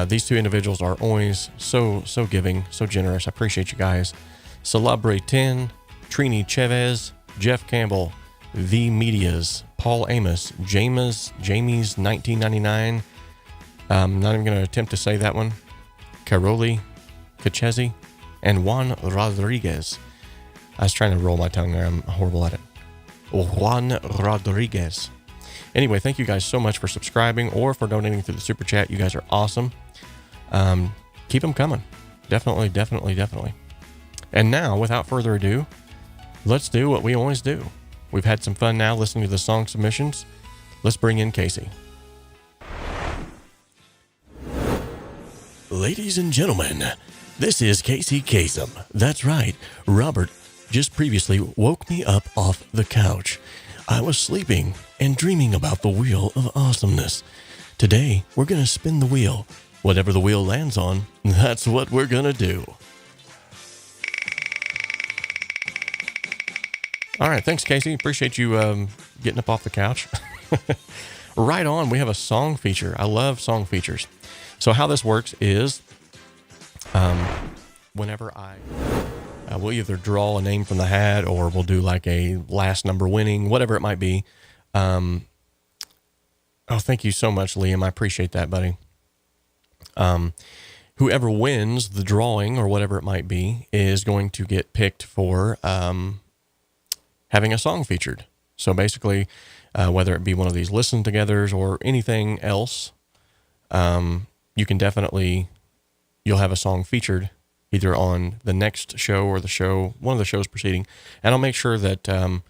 These 2 individuals are always so giving, so generous. I appreciate you guys. Celebre 10, Trini Chavez, Jeff Campbell, V Medias, Paul Amos, Jamie's 1999. I'm not even going to attempt to say that one. Caroli Cachezi, and Juan Rodriguez. I was trying to roll my tongue there. I'm horrible at it. Juan Rodriguez. Anyway, thank you guys so much for subscribing or for donating through the super chat. You guys are awesome. Keep them coming. Definitely. And now, without further ado, let's do what we always do. We've had some fun now listening to the song submissions. Let's bring in Casey. Ladies and gentlemen, this is Casey Kasem. That's right, Robert just previously woke me up off the couch. I was sleeping and dreaming about the wheel of awesomeness. Today, we're going to spin the wheel. Whatever the wheel lands on, that's what we're going to do. All right, thanks, Casey. Appreciate you getting up off the couch. Right on, we have a song feature. I love song features. So how this works is whenever we'll either draw a name from the hat, or we'll do like a last number winning, whatever it might be. Oh, thank you so much, Liam. I appreciate that, buddy. Whoever wins the drawing or whatever it might be is going to get picked for having a song featured. So basically, whether it be one of these listen togethers or anything else, you can you'll have a song featured either on the next show or one of the shows preceding. And I'll make sure that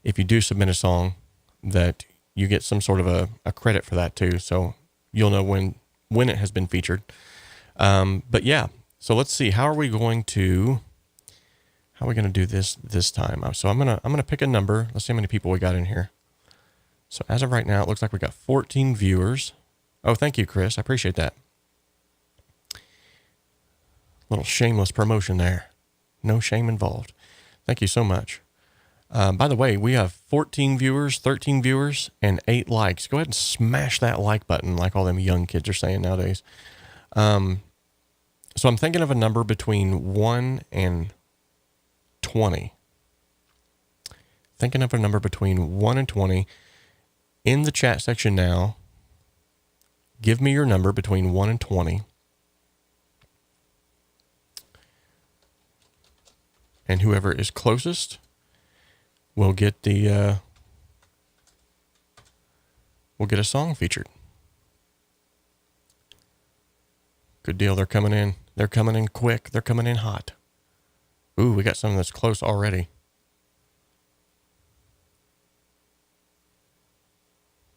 if you do submit a song, that you get some sort of a credit for that too. So you'll know when it has been featured. But yeah, so let's see, how are we going to do this time? So I'm going to pick a number. Let's see how many people we got in here. So as of right now, it looks like we got 14 viewers. Oh, thank you, Chris. I appreciate that. Little shameless promotion there. No shame involved. Thank you so much. By the way, we have 14 viewers, 13 viewers, and 8 likes. Go ahead and smash that like button like all them young kids are saying nowadays. So I'm thinking of a number between 1 and 20. Thinking of a number between 1 and 20. In the chat section now, give me your number between 1 and 20. And whoever is closest will get will get a song featured. Good deal. They're coming in. They're coming in quick. They're coming in hot. Ooh, we got something that's close already.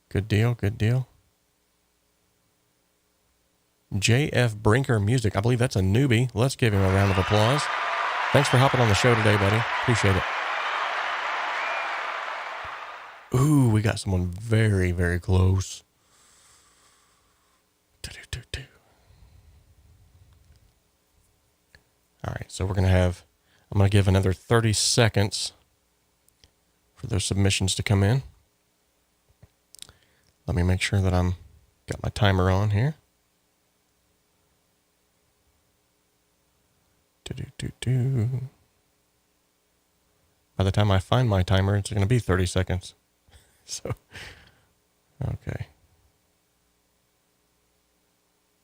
Good deal. Good deal. JF Brinker Music. I believe that's a newbie. Let's give him a round of applause. Thanks for hopping on the show today, buddy. Appreciate it. Ooh, we got someone very, very close. All right, so I'm going to give another 30 seconds for those submissions to come in. Let me make sure that got my timer on here. By the time I find my timer, it's going to be 30 seconds. So, okay.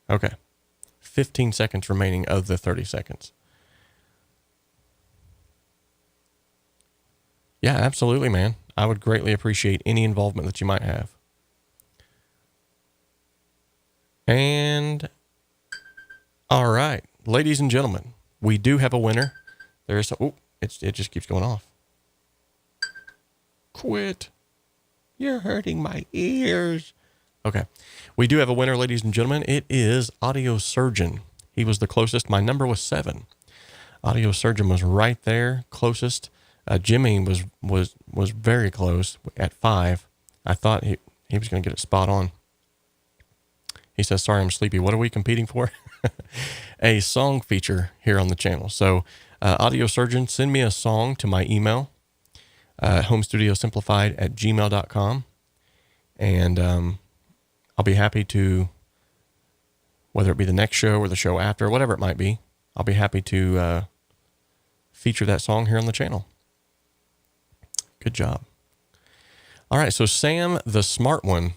Okay. 15 seconds remaining of the 30 seconds. Yeah, absolutely, man. I would greatly appreciate any involvement that you might have. And, all right, ladies and gentlemen, we do have a winner. There is, it just keeps going off. Quit. You're hurting my ears. Okay. We do have a winner, ladies and gentlemen. It is Audio Surgeon. He was the closest. My number was 7. Audio Surgeon was right there, closest. Jimmy was very close at 5. I thought he was going to get it spot on. He says, sorry, I'm sleepy. What are we competing for? A song feature here on the channel. So Audio Surgeon, send me a song to my email, homestudiosimplified@gmail.com. And I'll be happy to, whether it be the next show or the show after, whatever it might be, I'll be happy to feature that song here on the channel. Good job. All right, so Sam, the smart one,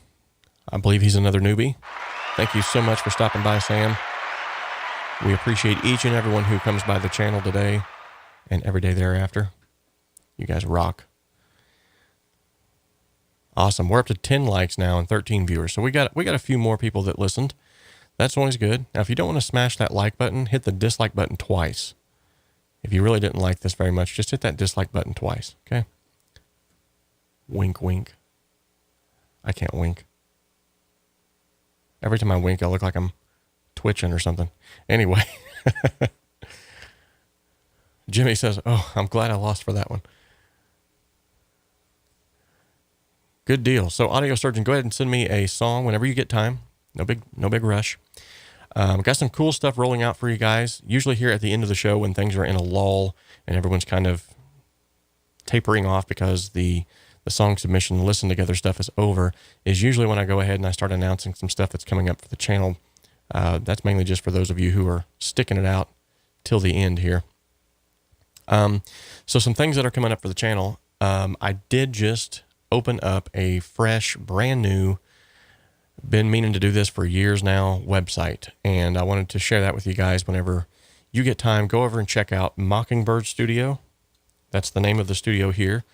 I believe he's another newbie. Thank you so much for stopping by, Sam. We appreciate each and everyone who comes by the channel today and every day thereafter. You guys rock. Awesome. We're up to 10 likes now and 13 viewers. So we got a few more people that listened. That's always good. Now, if you don't want to smash that like button, hit the dislike button twice. If you really didn't like this very much, just hit that dislike button twice. Okay. Wink, wink. I can't wink. Every time I wink, I look like I'm twitching or something. Anyway. Jimmy says, oh, I'm glad I lost for that one. Good deal. So Audio Surgeon, go ahead and send me a song whenever you get time. No big rush. Got some cool stuff rolling out for you guys. Usually here at the end of the show when things are in a lull and everyone's kind of tapering off because the song submission, listen together stuff is over, is usually when I go ahead and I start announcing some stuff that's coming up for the channel. That's mainly just for those of you who are sticking it out till the end here. So some things that are coming up for the channel. I did just open up a fresh, brand new, been meaning to do this for years now, website. And I wanted to share that with you guys whenever you get time. Go over and check out Mockingbird Studio. That's the name of the studio here.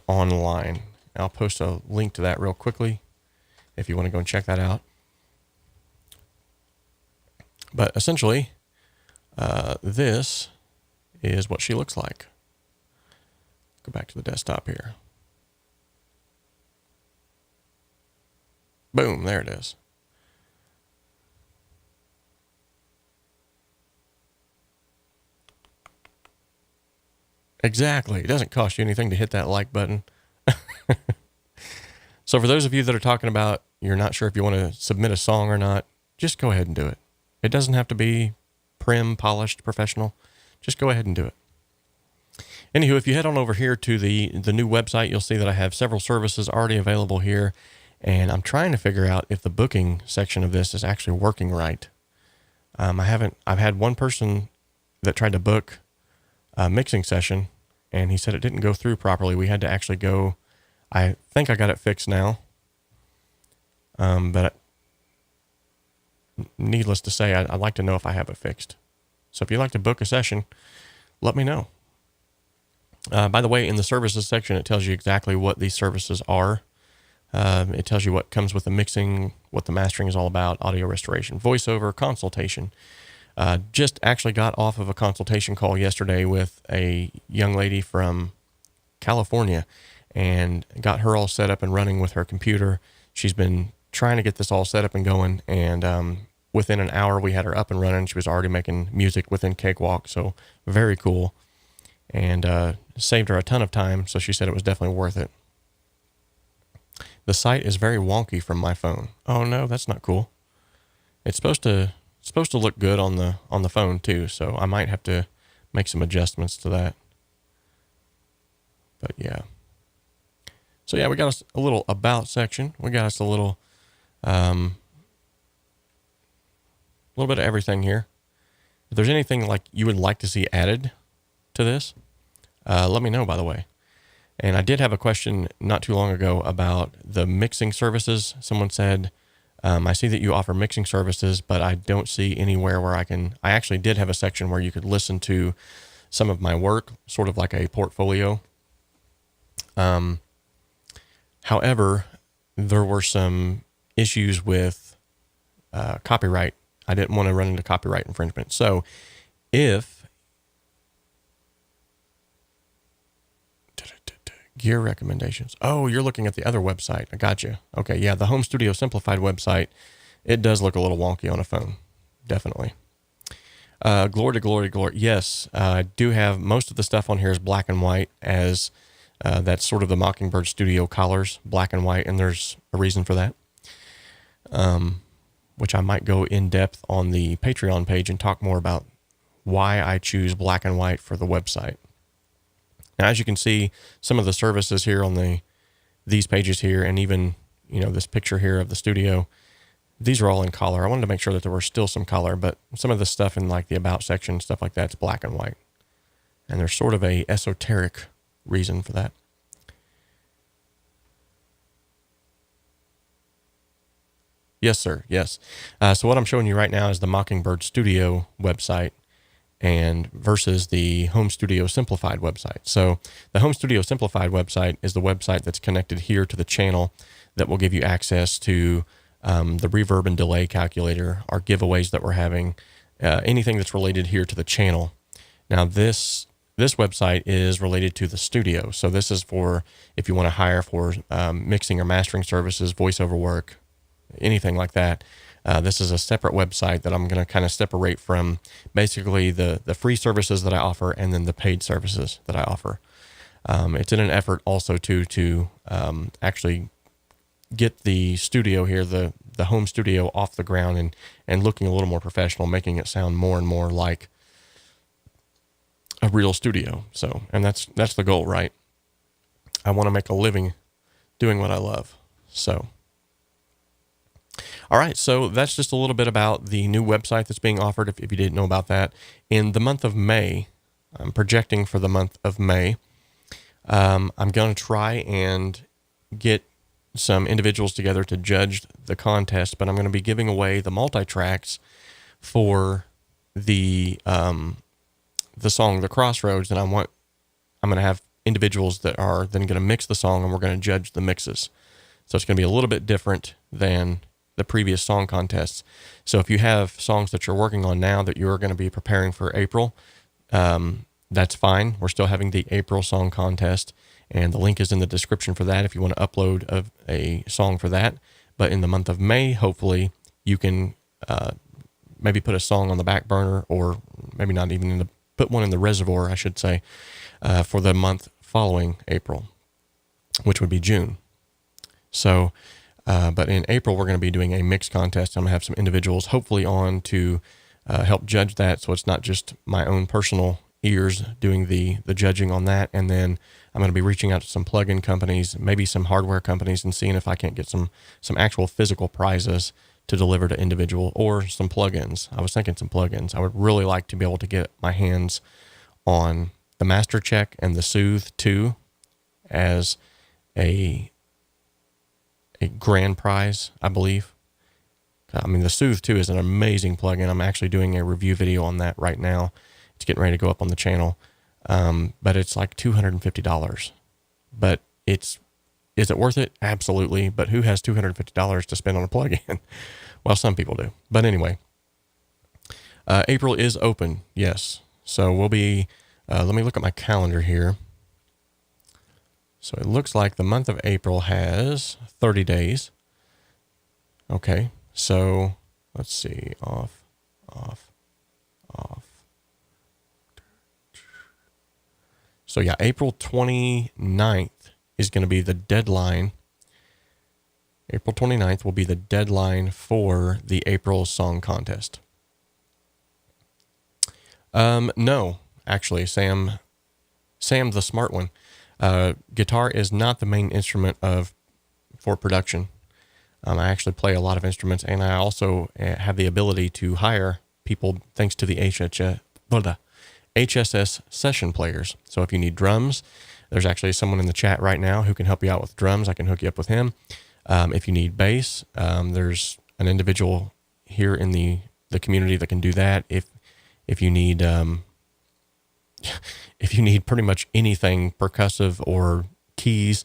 .online. I'll post a link to that real quickly if you want to go and check that out. But essentially, this is what she looks like. Go back to the desktop here. Boom, there it is. Exactly. It doesn't cost you anything to hit that like button. So for those of you that are talking about you're not sure if you want to submit a song or not, just go ahead and do it. It doesn't have to be prim, polished, professional. Just go ahead and do it. Anywho, if you head on over here to the new website, you'll see that I have several services already available here. And I'm trying to figure out if the booking section of this is actually working right. I've had one person that tried to book a mixing session and he said it didn't go through properly. We had to actually go, I think I got it fixed now. But needless to say, I'd like to know if I have it fixed. So if you'd like to book a session, let me know. By the way, in the services section, it tells you exactly what these services are. It tells you what comes with the mixing, what the mastering is all about, audio restoration, voiceover, consultation. Just actually got off of a consultation call yesterday with a young lady from California and got her all set up and running with her computer. She's been trying to get this all set up and going. And within an hour, we had her up and running. She was already making music within Cakewalk. So very cool. And saved her a ton of time. So she said it was definitely worth it. The site is very wonky from my phone. Oh no, that's not cool. It's supposed to look good on the phone too, so I might have to make some adjustments to that. But yeah. So yeah, we got us a little about section. We got us a little bit of everything here. If there's anything like you would like to see added to this, let me know, by the way. And I did have a question not too long ago about the mixing services. Someone said, I see that you offer mixing services, but I don't see anywhere where I actually did have a section where you could listen to some of my work, sort of like a portfolio. However, there were some issues with copyright. I didn't want to run into copyright infringement. So Gear recommendations. Oh, you're looking at the other website. I got you. Okay, yeah, the Home Studio Simplified website, it does look a little wonky on a phone. Definitely. Glory to glory, glory. Yes, I do have most of the stuff on here is black and white, as that's sort of the Mockingbird Studio colors, black and white, and there's a reason for that, which I might go in depth on the Patreon page and talk more about why I choose black and white for the website. Now, as you can see, some of the services here on these pages here, and even, you know, this picture here of the studio, these are all in color. I wanted to make sure that there were still some color, but some of the stuff in like the about section, stuff like that's black and white. And there's sort of a esoteric reason for that. Yes, sir. Yes. So what I'm showing you right now is the Mockingbird Studio website and versus the Home Studio Simplified website. So the Home Studio Simplified website is the website that's connected here to the channel that will give you access to the reverb and delay calculator, our giveaways that we're having, anything that's related here to the channel. Now this website is related to the studio. So this is for if you want to hire for mixing or mastering services, voiceover work, anything like that. This is a separate website that I'm going to kind of separate from basically the free services that I offer and then the paid services that I offer. It's in an effort also to actually get the studio here, the home studio off the ground and looking a little more professional, making it sound more and more like a real studio. So, and that's the goal, right? I want to make a living doing what I love. So, all right, so that's just a little bit about the new website that's being offered, if you didn't know about that. In the month of May, I'm projecting for the month of May, I'm going to try and get some individuals together to judge the contest, but I'm going to be giving away the multi-tracks for the song, The Crossroads, and I'm going to have individuals that are then going to mix the song, and we're going to judge the mixes. So it's going to be a little bit different than the previous song contests. So if you have songs that you're working on now that you're going to be preparing for April, that's fine. We're still having the April Song Contest, and the link is in the description for that if you want to upload a song for that. But in the month of May, hopefully you can maybe put a song on the back burner, or maybe not even put one in the reservoir, I should say, for the month following April, which would be June. So, but in April, we're going to be doing a mix contest. I'm going to have some individuals hopefully on to help judge that, so it's not just my own personal ears doing the judging on that. And then I'm going to be reaching out to some plug-in companies, maybe some hardware companies, and seeing if I can't get some actual physical prizes to deliver to individual, or some plugins. I was thinking some plugins. I would really like to be able to get my hands on the Master Check and the Soothe 2 as a grand prize, I believe. I mean, the Soothe 2 is an amazing plugin. I'm actually doing a review video on that right now. It's getting ready to go up on the channel. But it's like $250. But is it worth it? Absolutely. But who has $250 to spend on a plugin? Well, some people do. But anyway, April is open. Yes. So we'll be, let me look at my calendar here. So it looks like the month of April has 30 days. Okay. So let's see. Off. So yeah, April 29th is going to be the deadline. April 29th will be the deadline for the April Song Contest. No, actually, Sam the smart one. Guitar is not the main instrument for production. I actually play a lot of instruments, and I also have the ability to hire people thanks to the HSS session players. So if you need drums, there's actually someone in the chat right now who can help you out with drums. I can hook you up with him. If you need bass, there's an individual here in the community that can do that. If you need pretty much anything percussive or keys,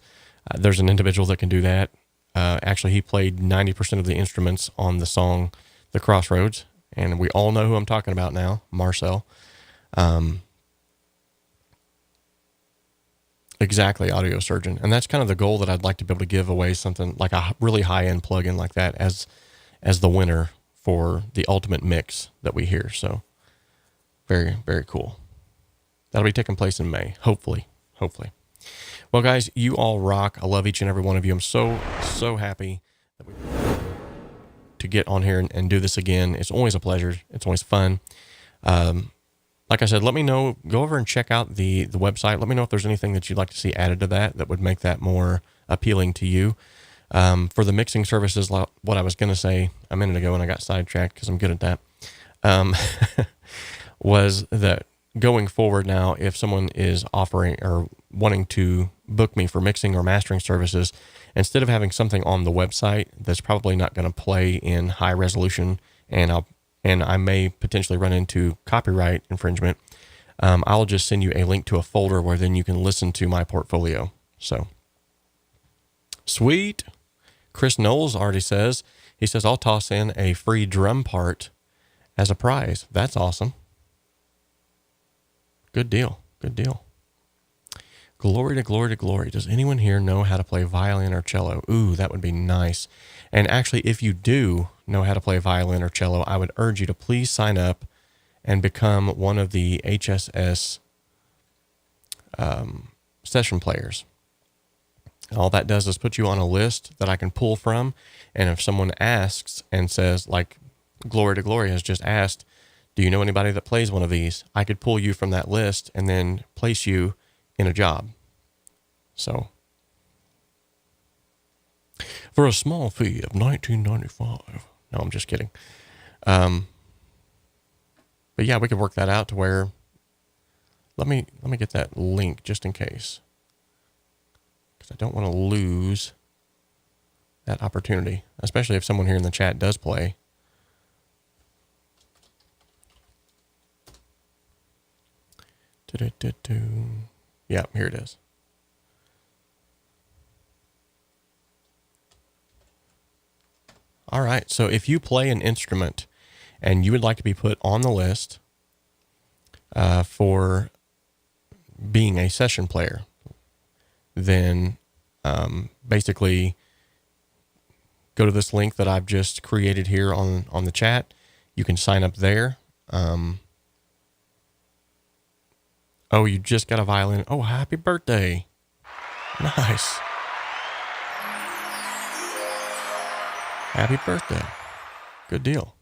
there's an individual that can do that. Actually, he played 90% of the instruments on the song The Crossroads, and we all know who I'm talking about now, Marcel. Exactly, audio surgeon. And that's kind of the goal, that I'd like to be able to give away something like a really high-end plugin like that as the winner for the ultimate mix that we hear. So very, very cool. That'll be taking place in May, hopefully. Well, guys, you all rock. I love each and every one of you. I'm so happy that we to get on here and do this again. It's always a pleasure. It's always fun. Like I said, let me know, go over and check out the website. Let me know if there's anything that you'd like to see added to that would make that more appealing to you. For the mixing services, what I was going to say a minute ago, and I got sidetracked because I'm good at that, was that going forward now, if someone is offering or wanting to book me for mixing or mastering services, instead of having something on the website that's probably not going to play in high resolution, and I may potentially run into copyright infringement, I'll just send you a link to a folder where then you can listen to my portfolio. So, sweet. Chris Knowles already says, I'll toss in a free drum part as a prize. That's awesome. Good deal. Glory to glory to glory. Does anyone here know how to play violin or cello? Ooh, that would be nice. And actually, if you do know how to play violin or cello, I would urge you to please sign up and become one of the HSS session players. All that does is put you on a list that I can pull from. And if someone asks and says, like Glory to Glory has just asked, do you know anybody that plays one of these? I could pull you from that list and then place you in a job. So, for a small fee of $19.95. No, I'm just kidding. But yeah, we could work that out to where, let me get that link just in case, because I don't want to lose that opportunity, especially if someone here in the chat does play. Yeah, here it is. All right, so if you play an instrument and you would like to be put on the list for being a session player, then basically go to this link that I've just created here on the chat. You can sign up there. Oh, you just got a violin. Oh, happy birthday. Nice. Happy birthday. Good deal.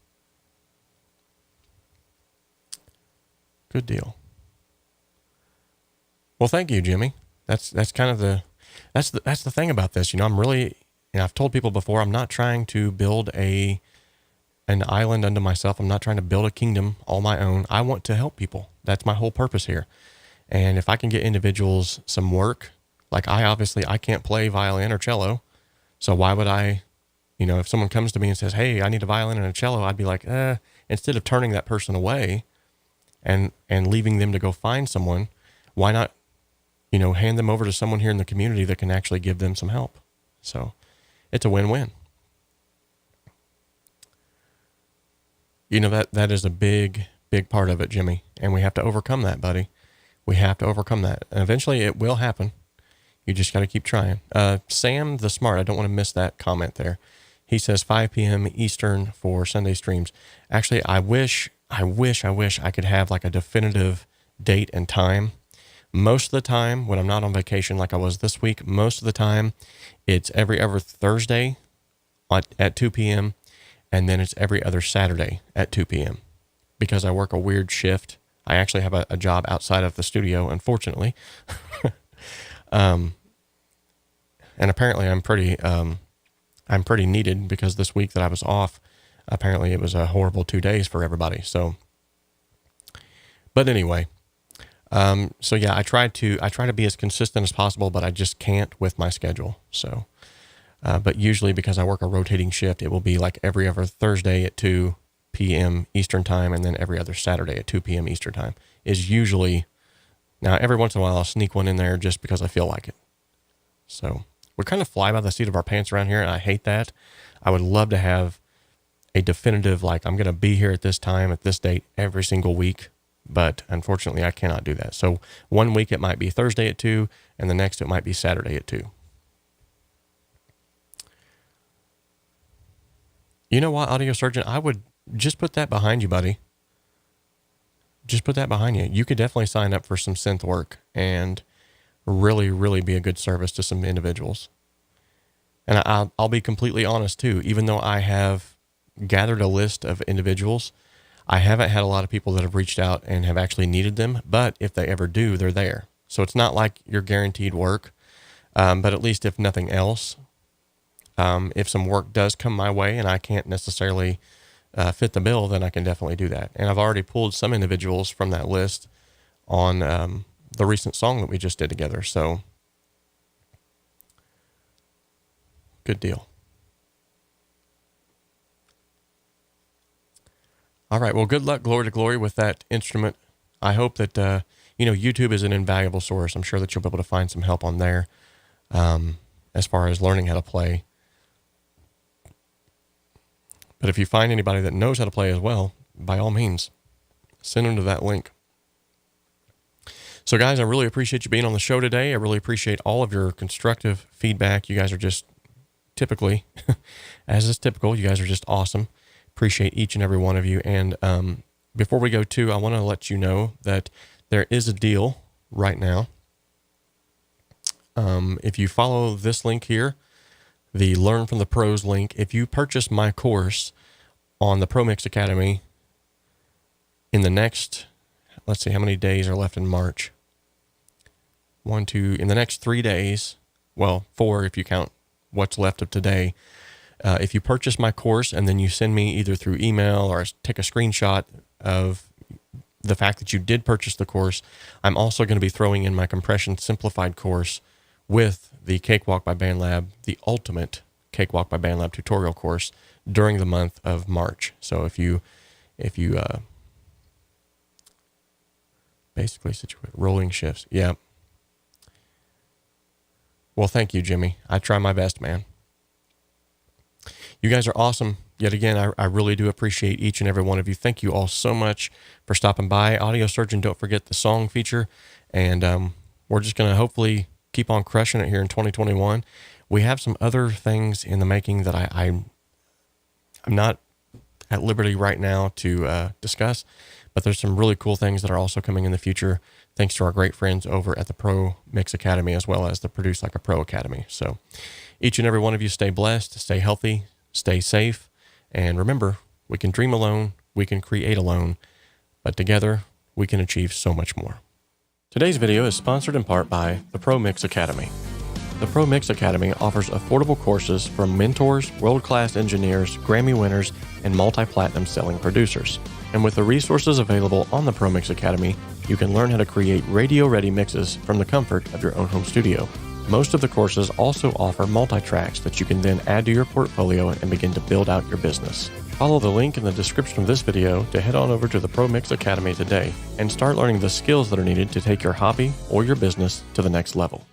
Good deal. Well, thank you, Jimmy. That's kind of that's the thing about this. You know, I'm really, I've told people before, I'm not trying to build an island unto myself. I'm not trying to build a kingdom all my own. I want to help people. That's my whole purpose here. And if I can get individuals some work, like I can't play violin or cello. So why would I, if someone comes to me and says, hey, I need a violin and a cello, I'd be like, instead of turning that person away and leaving them to go find someone, why not, hand them over to someone here in the community that can actually give them some help. So it's a win-win. That is a big, big part of it, Jimmy. And we have to overcome that, buddy. We have to overcome that. And eventually it will happen. You just got to keep trying. Sam the Smart, I don't want to miss that comment there. He says 5 p.m. Eastern for Sunday streams. Actually, I wish I could have like a definitive date and time. Most of the time when I'm not on vacation like I was this week, most of the time it's every other Thursday at 2 p.m. and then it's every other Saturday at 2 p.m. because I work a weird shift. I actually have a job outside of the studio, unfortunately. And apparently I'm pretty needed because this week that I was off, apparently it was a horrible 2 days for everybody. So, but anyway, so yeah, I try to be as consistent as possible, but I just can't with my schedule. So, but usually because I work a rotating shift, it will be like every other Thursday at 2 p.m. Eastern time, and then every other Saturday at 2 p.m. Eastern time is usually. Now, every once in a while, I'll sneak one in there just because I feel like it. So we kind of fly by the seat of our pants around here, and I hate that. I would love to have a definitive, like, I'm going to be here at this time, at this date, every single week. but unfortunately I cannot do that. So one week it might be Thursday at 2, and the next it might be Saturday at 2. You know what, Audio Surgeon? I would just put that behind you, buddy. Just put that behind you. You could definitely sign up for some synth work and really, really be a good service to some individuals. And I'll be completely honest too. Even though I have gathered a list of individuals, I haven't had a lot of people that have reached out and have actually needed them. But if they ever do, they're there. So it's not like you're guaranteed work. But at least if nothing else, if some work does come my way and I can't necessarily fit the bill, then I can definitely do that. And I've already pulled some individuals from that list on the recent song that we just did together. So good deal. All right. Well, good luck, glory to glory, with that instrument. I hope that, YouTube is an invaluable source. I'm sure that you'll be able to find some help on there as far as learning how to play. But if you find anybody that knows how to play as well, by all means, send them to that link. So guys, I really appreciate you being on the show today. I really appreciate all of your constructive feedback. You guys are just typically, as is typical, you guys are just awesome. Appreciate each and every one of you. And before we go too, I want to let you know that there is a deal right now. If you follow this link here, the Learn from the Pros link, if you purchase my course on the Pro Mix Academy in the next, let's see, how many days are left in March? In the next 3 days, well, 4 if you count what's left of today. If you purchase my course and then you send me either through email or take a screenshot of the fact that you did purchase the course, I'm also going to be throwing in my Compression Simplified course with the Cakewalk by BandLab, the ultimate Cakewalk by BandLab tutorial course during the month of March. So if you basically situate rolling shifts. Yeah. Well, thank you, Jimmy. I try my best, man. You guys are awesome. Yet again, I really do appreciate each and every one of you. Thank you all so much for stopping by. Audio Surgeon, don't forget the song feature. And we're just going to hopefully keep on crushing it here in 2021. We have some other things in the making that I'm not at liberty right now to discuss, but there's some really cool things that are also coming in the future, thanks to our great friends over at the Pro Mix Academy, as well as the Produce Like a Pro Academy. So each and every one of you stay blessed, stay healthy, stay safe, and remember, we can dream alone, we can create alone, but together we can achieve so much more. Today's video is sponsored in part by the Pro Mix Academy. The Pro Mix Academy offers affordable courses from mentors, world-class engineers, Grammy winners, and multi-platinum selling producers. And with the resources available on the Pro Mix Academy, you can learn how to create radio-ready mixes from the comfort of your own home studio. Most of the courses also offer multi-tracks that you can then add to your portfolio and begin to build out your business. Follow the link in the description of this video to head on over to the Pro Mix Academy today and start learning the skills that are needed to take your hobby or your business to the next level.